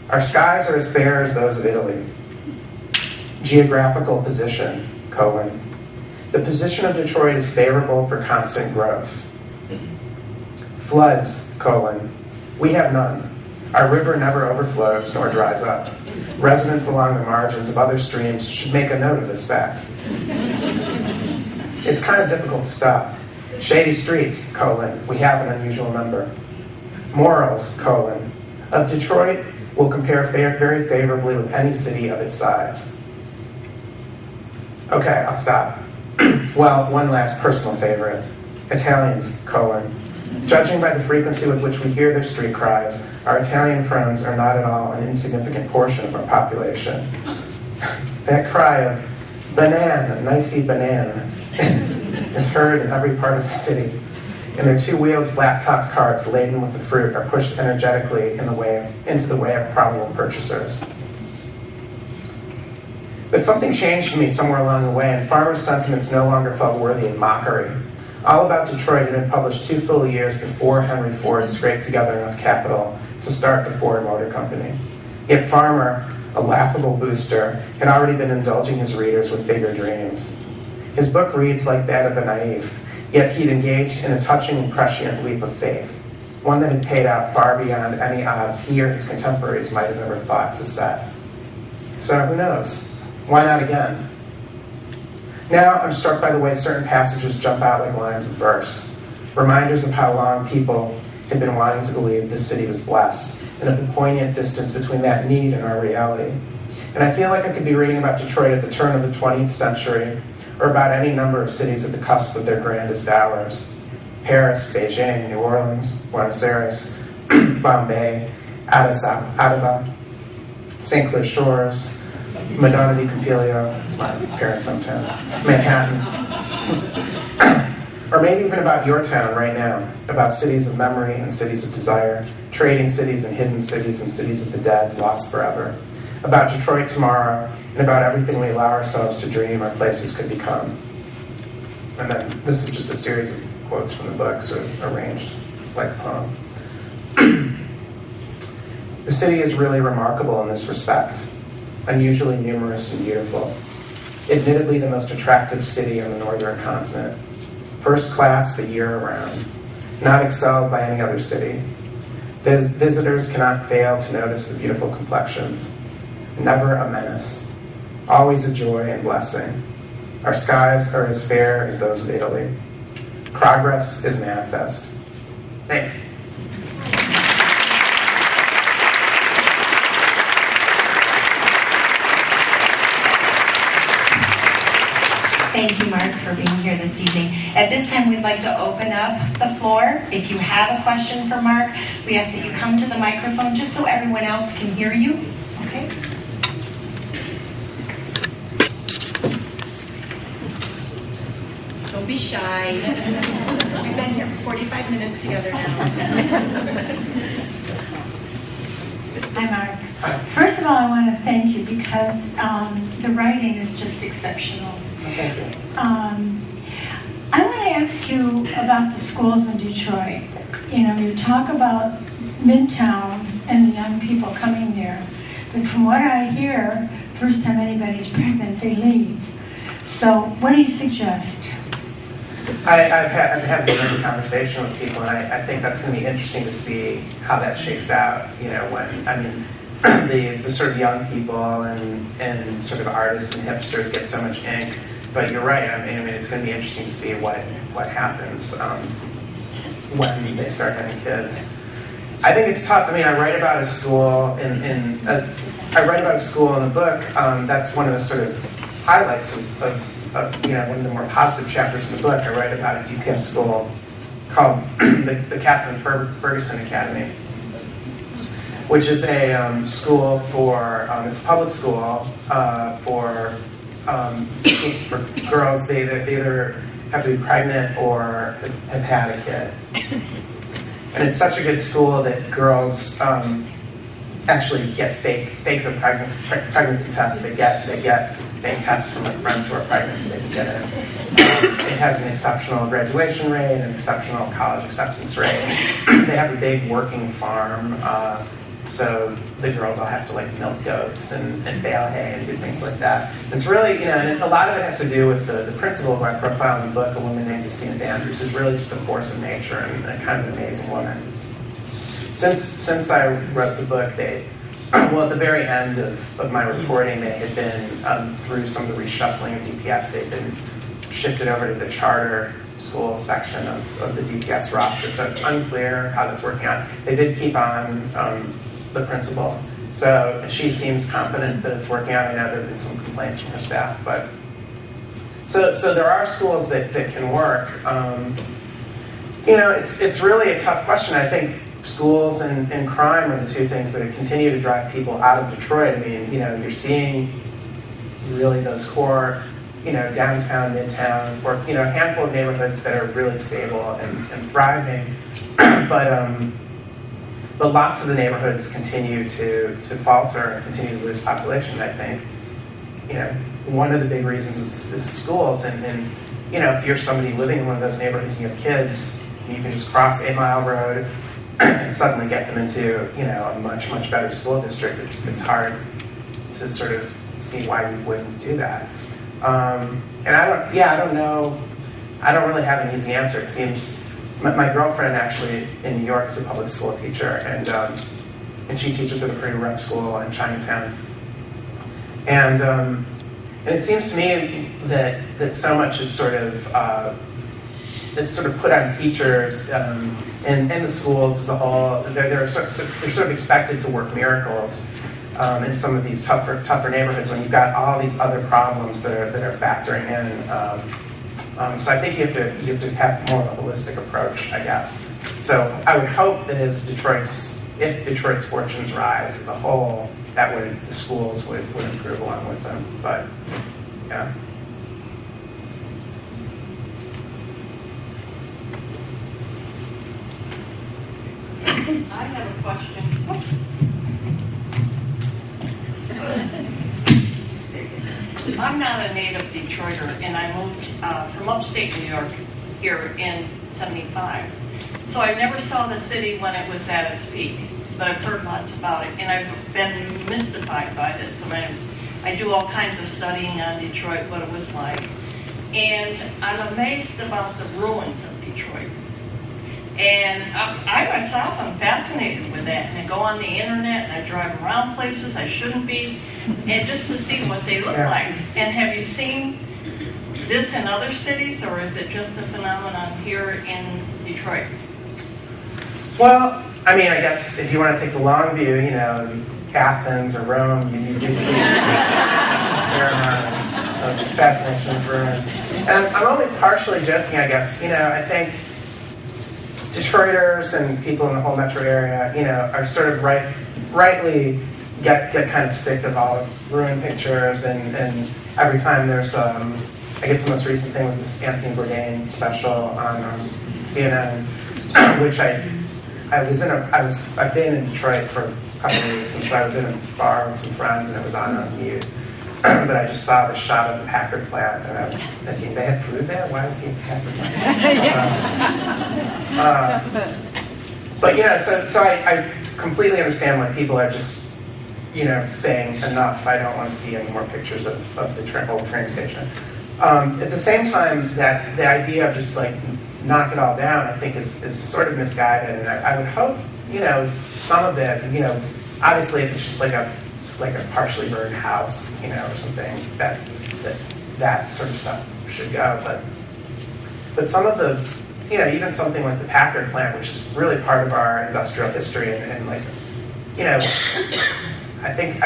our skies are as fair as those of Italy. Geographical position, the position of Detroit is favorable for constant growth. Floods, we have none. Our river never overflows nor dries up. Residents along the margins of other streams should make a note of this fact. It's kind of difficult to stop. Shady streets, we have an unusual number. Morals, of Detroit will compare very favorably with any city of its size. Okay, I'll stop. Well, one last personal favorite. Italians, Judging by the frequency with which we hear their street cries, our Italian friends are not at all an insignificant portion of our population. That cry of, "Banana, nicey banana," is heard in every part of the city, and their 2-wheeled flat-topped carts laden with the fruit are pushed energetically into the way of probable purchasers. But something changed for me somewhere along the way, and Farmer's sentiments no longer felt worthy of mockery. All About Detroit had been published 2 full years before Henry Ford scraped together enough capital to start the Ford Motor Company. Yet Farmer, a laughable booster, had already been indulging his readers with bigger dreams. His book reads like that of a naïf, yet he'd engaged in a touching and prescient leap of faith, one that had paid out far beyond any odds he or his contemporaries might have ever thought to set. So who knows? Why not again? Now I'm struck by the way certain passages jump out like lines of verse, reminders of how long people had been wanting to believe this city was blessed, and of the poignant distance between that need and our reality. And I feel like I could be reading about Detroit at the turn of the 20th century, or about any number of cities at the cusp of their grandest hours. Paris, Beijing, New Orleans, Buenos Aires, Bombay, Addis Ababa, St. Clair Shores, Madonna di Campiglio, it's my parents' hometown, Manhattan. Or maybe even about your town right now, about cities of memory and cities of desire, trading cities and hidden cities and cities of the dead, lost forever. About Detroit tomorrow, and about everything we allow ourselves to dream our places could become. And then this is just a series of quotes from the book, sort of arranged like a poem. The city is really remarkable in this respect. Unusually numerous and beautiful. Admittedly the most attractive city on the northern continent. First class the year around. Not excelled by any other city. The visitors cannot fail to notice the beautiful complexions. Never a menace. always a joy and blessing. Our skies are as fair as those of Italy. Progress is manifest. Thanks. Thank you, Mark, for being here this evening. At this time, we'd like to open up the floor. If you have a question for Mark, we ask that you come to the microphone just so everyone else can hear you. Okay? Don't be shy. We've been here for 45 minutes together now. Hi, Mark. Hi. First of all, I want to thank you because the writing is just exceptional. Thank you. I want to ask you about the schools in Detroit. You talk about Midtown and the young people coming there, but from what I hear, first time anybody's pregnant, they leave. So, what do you suggest? I've had this sort of conversation with people, and I think that's going to be interesting to see how that shakes out. The sort of young people and sort of artists and hipsters get so much ink. But you're right. It's going to be interesting to see what happens when they start having kids. I think it's tough. I write about a school in the book. That's one of the sort of highlights of one of the more positive chapters in the book. I write about a DPS school called the Catherine Ferguson Academy, which is a school for it's a public school for girls. They either have to be pregnant or have had a kid. And it's such a good school that girls actually get fake the pregnancy tests. They get fake tests from friends who are pregnant so they can get in. It has an exceptional graduation rate, an exceptional college acceptance rate. They have a big working farm. So the girls all have to milk goats and bale hay and do things like that. It's really, and a lot of it has to do with the principal who I profile in the book, a woman named Christina Andrews, who's really just a force of nature and a kind of an amazing woman. Since I wrote the book, at the very end of my reporting, they had been, through some of the reshuffling of DPS, they'd been shifted over to the charter school section of the DPS roster. So it's unclear how that's working out. They did keep on the principal. So she seems confident that it's working out. I know there have been some complaints from her staff, but so there are schools that can work. It's really a tough question. I think schools and crime are the two things that continue to drive people out of Detroit. You're seeing really those core, downtown, midtown, or a handful of neighborhoods that are really stable and thriving, but lots of the neighborhoods continue to falter and continue to lose population. I think, one of the big reasons is schools. And if you're somebody living in one of those neighborhoods and you have kids, you can just cross 8 Mile Road and suddenly get them into, a much, much better school district. It's hard to sort of see why we wouldn't do that. And I don't know. I don't really have an easy answer. It seems. My girlfriend actually in New York is a public school teacher, and she teaches at a pretty rough school in Chinatown. And it seems to me that so much is sort of put on teachers and the schools as a whole. They're sort of expected to work miracles in some of these tougher neighborhoods when you've got all these other problems that are factoring in. So I think you have to have more of a holistic approach, I guess. So I would hope that if Detroit's fortunes rise as a whole, the schools would improve along with them. But yeah. I have a question. I'm not a native Detroiter, and I moved from upstate New York here in '75. So I never saw the city when it was at its peak, but I've heard lots about it, and I've been mystified by this. I do all kinds of studying on Detroit, what it was like, and I'm amazed about the ruins of Detroit. And I myself am fascinated with that. And I go on the internet and I drive around places I shouldn't be, and just to see what they look like. And have you seen this in other cities, or is it just a phenomenon here in Detroit? Well, I mean, I guess if you want to take the long view, you know, Athens or Rome, you do see a fair amount of fascination with ruins. And I'm only partially joking, I guess. You know, I think Detroiters and people in the whole metro area, you know, are sort of rightly get kind of sick of all ruin pictures, and every time there's I guess the most recent thing was this Anthony Bourdain special on CNN, which I've been in Detroit for a couple of weeks, and so I was in a bar with some friends, and it was on mute. But I just saw the shot of the Packard plant, and I was thinking, they had food there? Why is he at the Packard plant? But, you know, so I completely understand why people are just, you know, saying, enough, I don't want to see any more pictures of the old train station. At the same time, that the idea of just, like, knock it all down, I think is sort of misguided, and I would hope, you know, some of it, you know, obviously if it's just like a partially burned house, you know, or something, that sort of stuff should go. But some of the, you know, even something like the Packard plant, which is really part of our industrial history, and like, you know, I think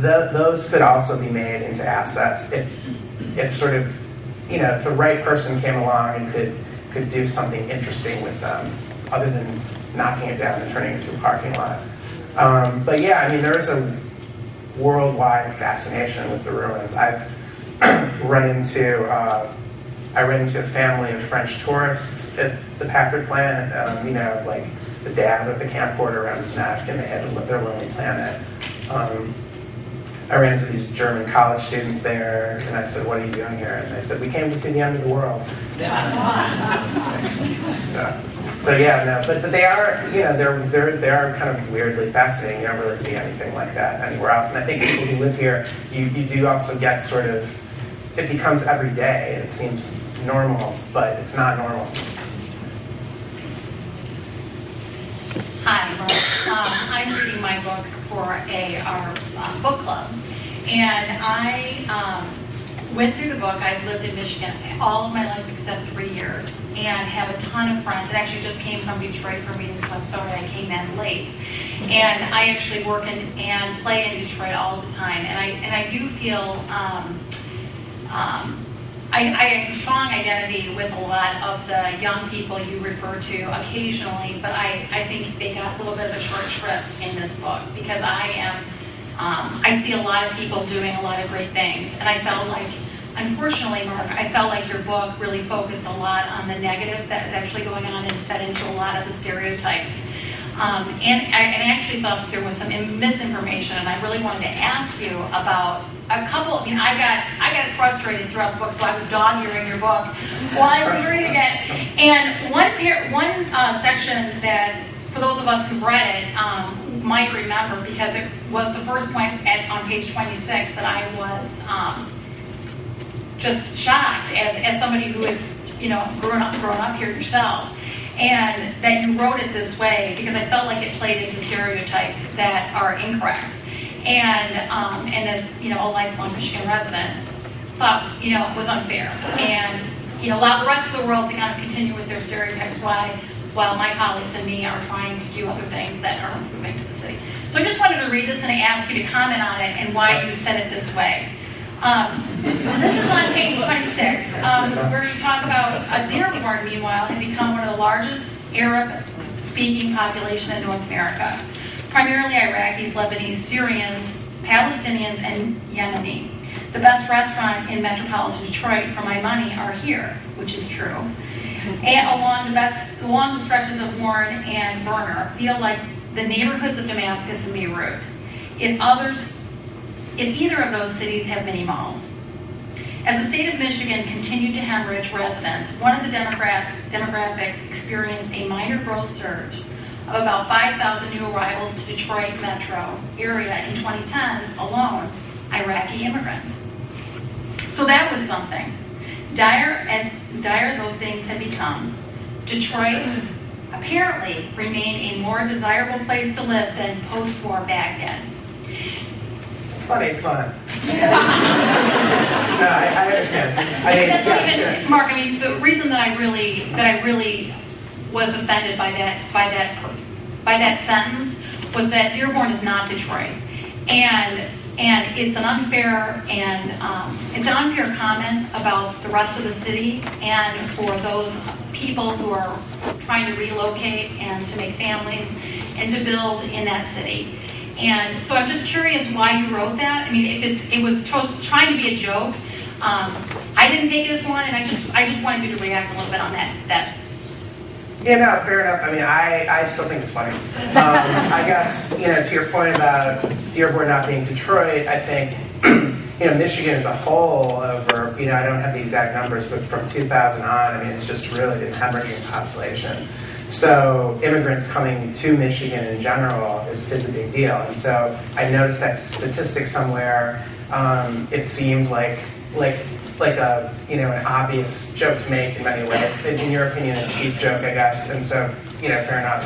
those could also be made into assets if sort of, you know, if the right person came along and could do something interesting with them, other than knocking it down and turning it into a parking lot. But yeah, I mean, there is a worldwide fascination with the ruins. I've run into a family of French tourists at the Packard plant. You know, like the dad with the camcorder around his neck, and they had their Lonely Planet. I ran into these German college students there, and I said, "What are you doing here?" And they said, "We came to see the end of the world." So yeah, no, but they are, you know, they are kind of weirdly fascinating. You don't really see anything like that anywhere else. And I think people who live here, you do also get sort of, it becomes every day. It seems normal, but it's not normal. Hi, I'm reading my book for our book club, and I went through the book. I've lived in Michigan all of my life except 3 years, and have a ton of friends. It actually just came from Detroit for meetings, so I'm sorry I came in late. And I actually work and play in Detroit all the time, and I do feel I have a strong identity with a lot of the young people you refer to occasionally, but I think they got a little bit of a short shrift in this book, because I see a lot of people doing a lot of great things, and I felt like, unfortunately, Mark, I felt like your book really focused a lot on the negative that is actually going on and fed into a lot of the stereotypes. And I actually thought that there was some misinformation, and I really wanted to ask you about a couple. I mean, I got frustrated throughout the book, so I was dog-earing your book while I was reading it. And one section that, for those of us who've read it, might remember, because it was the first point on page 26 that I was just shocked as somebody who had, you know, grown up here yourself. And that you wrote it this way, because I felt like it played into stereotypes that are incorrect. And as, you know, a lifelong Michigan resident, thought, you know, it was unfair. And, you know, allow the rest of the world to kind of continue with their stereotypes while my colleagues and me are trying to do other things that are improving to the city. So I just wanted to read this and ask you to comment on it and why you said it this way. This is on page 26, where you talk about Dearborn, meanwhile, had become one of the largest Arab-speaking population in North America, primarily Iraqis, Lebanese, Syrians, Palestinians, and Yemeni. The best restaurant in metropolitan Detroit, for my money, are here, which is true. And along the stretches of Warren and Verner, feel like the neighborhoods of Damascus and Beirut. If either of those cities have mini malls. As the state of Michigan continued to hemorrhage residents, one of the demographics experienced a minor growth surge of about 5,000 new arrivals to Detroit metro area in 2010 alone, Iraqi immigrants. So that was something. Dire though things had become, Detroit apparently remained a more desirable place to live than post-war Baghdad. It's funny, come on. No, I understand. That's not even, Mark. I mean, the reason that I really was offended by that sentence was that Dearborn is not Detroit, and it's an unfair comment about the rest of the city and for those people who are trying to relocate and to make families and to build in that city. And so I'm just curious why you wrote that. I mean, if it was trying to be a joke, I didn't take it as one, and I just wanted you to react a little bit on that. Yeah, no, fair enough. I mean, I still think it's funny. I guess, to your point about Dearborn not being Detroit, I think, Michigan as a whole over, I don't have the exact numbers, but from 2000 on, I mean, it's just really been hemorrhaging population. So immigrants coming to Michigan in general is a big deal. And so I noticed that statistic somewhere. It seemed like a an obvious joke to make in many ways. In your opinion, a cheap joke, I guess. And so fair enough.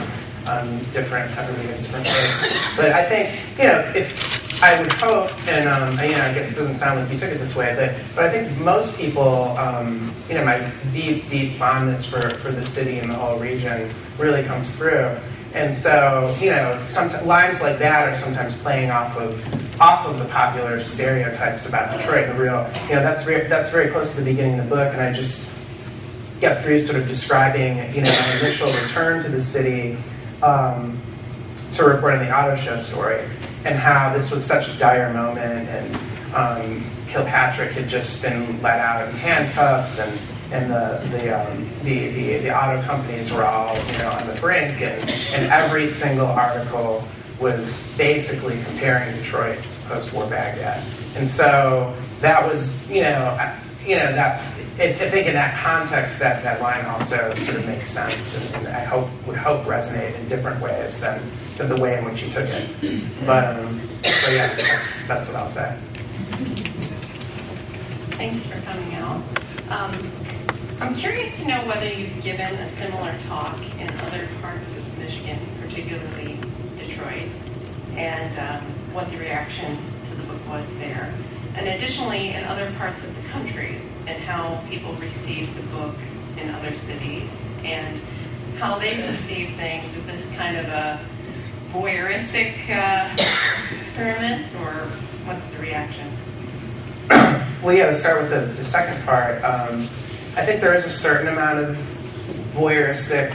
Different, everybody has different tastes. But I think if I would hope, and I guess it doesn't sound like you took it this way, but I think most people, my deep fondness for the city and the whole region really comes through. And so, sometimes lines like that are sometimes playing off of the popular stereotypes about Detroit. The real, that's very close to the beginning of the book, and I just got through sort of describing, my initial return to the city to report on the auto show story, and how this was such a dire moment, and Kilpatrick had just been let out in handcuffs, and the auto companies were all on the brink, and every single article was basically comparing Detroit to post-war Baghdad, and so that was that I think in that context that line also sort of makes sense, and I would hope resonate in different ways than the way in which you took it. But yeah, that's what I'll say. Thanks for coming out. I'm curious to know whether you've given a similar talk in other parts of Michigan, particularly Detroit, and what the reaction to the book was there. And additionally, in other parts of the country, and how people receive the book in other cities, and how they perceive things. Is this kind of a voyeuristic experiment, or what's the reaction? Well, yeah, to start with the second part, I think there is a certain amount of voyeuristic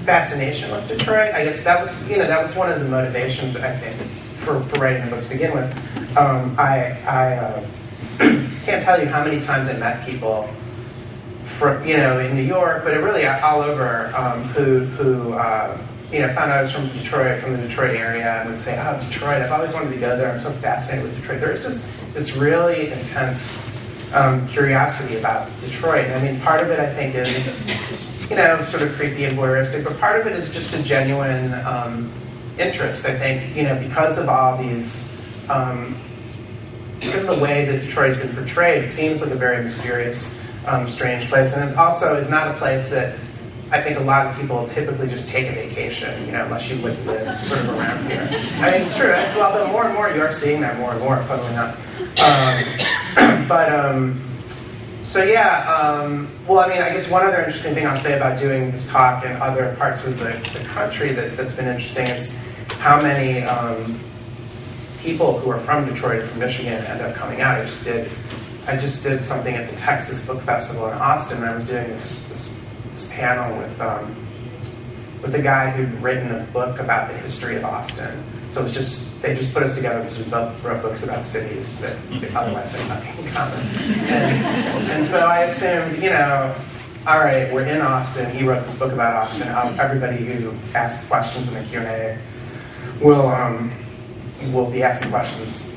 fascination with Detroit. I guess that was one of the motivations, I think, for writing the book to begin with. I can't tell you how many times I met people from in New York, but really all over, who found out I was from Detroit, from the Detroit area, and would say, "Oh, Detroit! I've always wanted to go there. I'm so fascinated with Detroit." There's just this really intense curiosity about Detroit. I mean, part of it I think is sort of creepy and voyeuristic, but part of it is just a genuine interest. I think because of all these. Because of the way that Detroit has been portrayed, it seems like a very mysterious, strange place. And it also is not a place that I think a lot of people typically just take a vacation, unless you live sort of around here. I mean, it's true. Well, the more and more you are seeing that more and more, funnily enough. Well, I mean, I guess one other interesting thing I'll say about doing this talk in other parts of the country that's been interesting is how many people who are from Detroit or from Michigan end up coming out. I just did something at the Texas Book Festival in Austin, and I was doing this panel with a guy who'd written a book about the history of Austin. So it was they just put us together because we both wrote books about cities that otherwise had nothing in common. And so I assumed, all right, we're in Austin. He wrote this book about Austin. Everybody who asked questions in the Q&A will be asking questions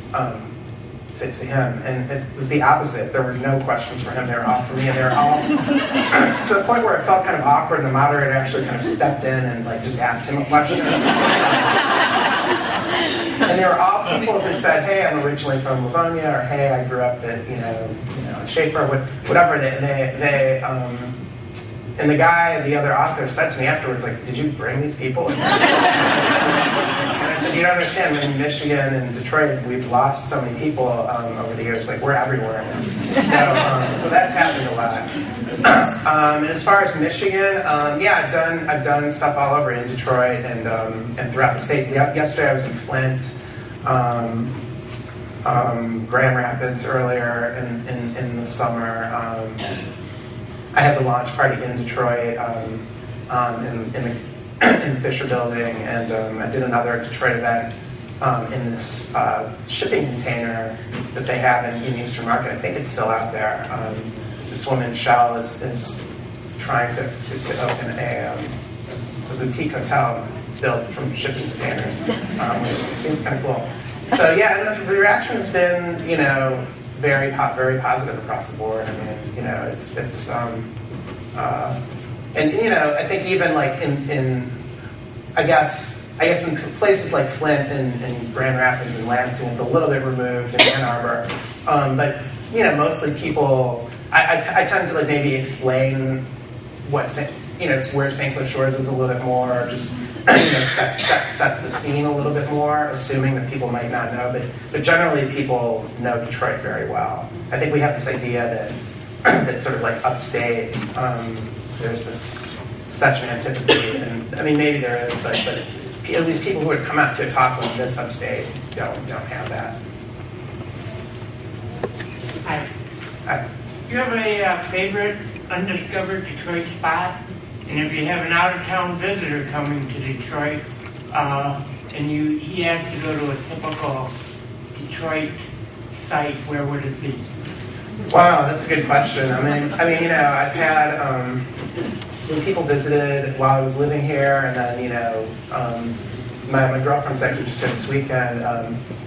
to him, and it was the opposite. There were no questions for him. They were all for me, and they were all to the point where it felt kind of awkward. And the moderator actually kind of stepped in and just asked him a question. And they were all people who said, "Hey, I'm originally from Livonia," or "Hey, I grew up at in Schaefer," whatever. And the other author, said to me afterwards, like, did you bring these people? And I said, you don't understand, in Michigan and Detroit, we've lost so many people over the years. Like, we're everywhere now. So that's happened a lot. And as far as Michigan, I've done stuff all over in Detroit and throughout the state. Yesterday I was in Flint, Grand Rapids earlier in the summer. I had the launch party in Detroit in the Fisher Building, and I did another Detroit event in this shipping container that they have in Eastern Market. I think it's still out there. This woman, Shell, is trying to open a boutique hotel built from shipping containers, which seems kind of cool. So yeah, and the reaction has been, very positive across the board. I mean, it's and I think even like in I guess in places like Flint and Grand Rapids and Lansing, it's a little bit removed in Ann Arbor, but mostly people. I tend to like maybe explain what where St. Clair Shores is a little bit more, just set the scene a little bit more, assuming that people might not know, but generally people know Detroit very well. I think we have this idea that sort of like upstate, there's such an antipathy, and I mean maybe there is, but at least people who would come out to a talk like this upstate don't have that. Hi. Hi. Do you have a favorite undiscovered Detroit spot? And if you have an out-of-town visitor coming to Detroit, and he has to go to a typical Detroit site, where would it be? Wow, that's a good question. I mean, I've had when people visited while I was living here, and then my girlfriend's actually just here this weekend.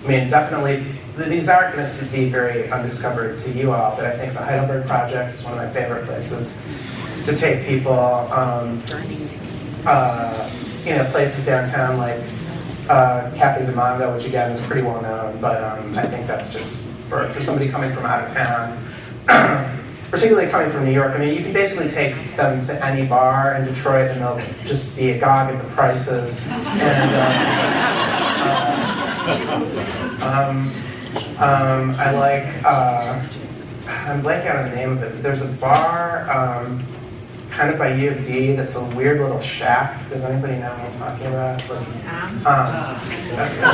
Definitely, these aren't going to be very undiscovered to you all, but I think the Heidelberg Project is one of my favorite places to take people. Places downtown like Cafe de Mondo, which again is pretty well known, but I think that's just for somebody coming from out of town, particularly coming from New York. I mean, you can basically take them to any bar in Detroit and they'll just be agog at the prices. And I like, I'm blanking on the name of it. There's a bar kind of by U of D that's a weird little shack. Does anybody know what I'm talking about? Tom's. That's good.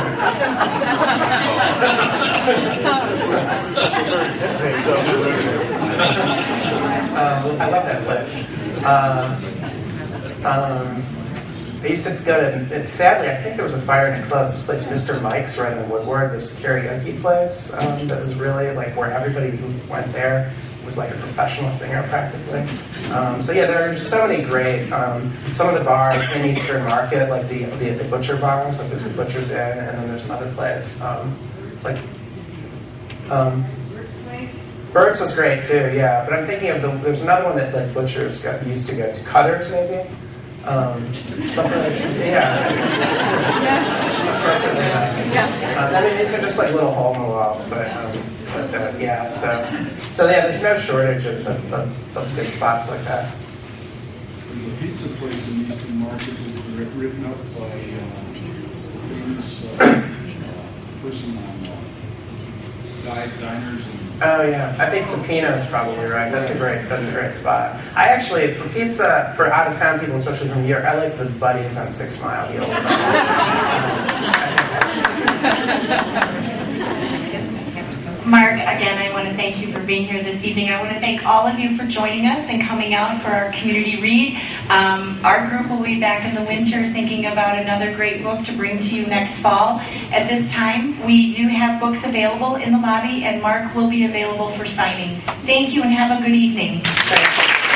I love that place. I used to go to, sadly, I think there was a fire and it closed. This place, Mr. Mike's, right in Woodward, this karaoke place that was really like where everybody who went there was like a professional singer practically. There are so many great, some of the bars in Eastern Market, like the butcher bars, like there's a Butcher's Inn, and then there's another place, Burt's was great too, yeah, but I'm thinking of there's another one that like Butchers used to go to, Cutter's maybe? Something that's, these are just like little hole in the walls, but there's no shortage of good spots like that. There's a pizza place in Eastern Market that was written up by a famous person on diners and. Oh yeah, I think Supino is probably right. That's a great spot. I actually, for pizza, for out of town people, especially from New York, I like the Buddies on 6 Mile. The old Mark, again, I want to thank you for being here this evening. I want to thank all of you for joining us and coming out for our community read. Our group will be back in the winter thinking about another great book to bring to you next fall. At this time, we do have books available in the lobby, and Mark will be available for signing. Thank you and have a good evening. Thanks.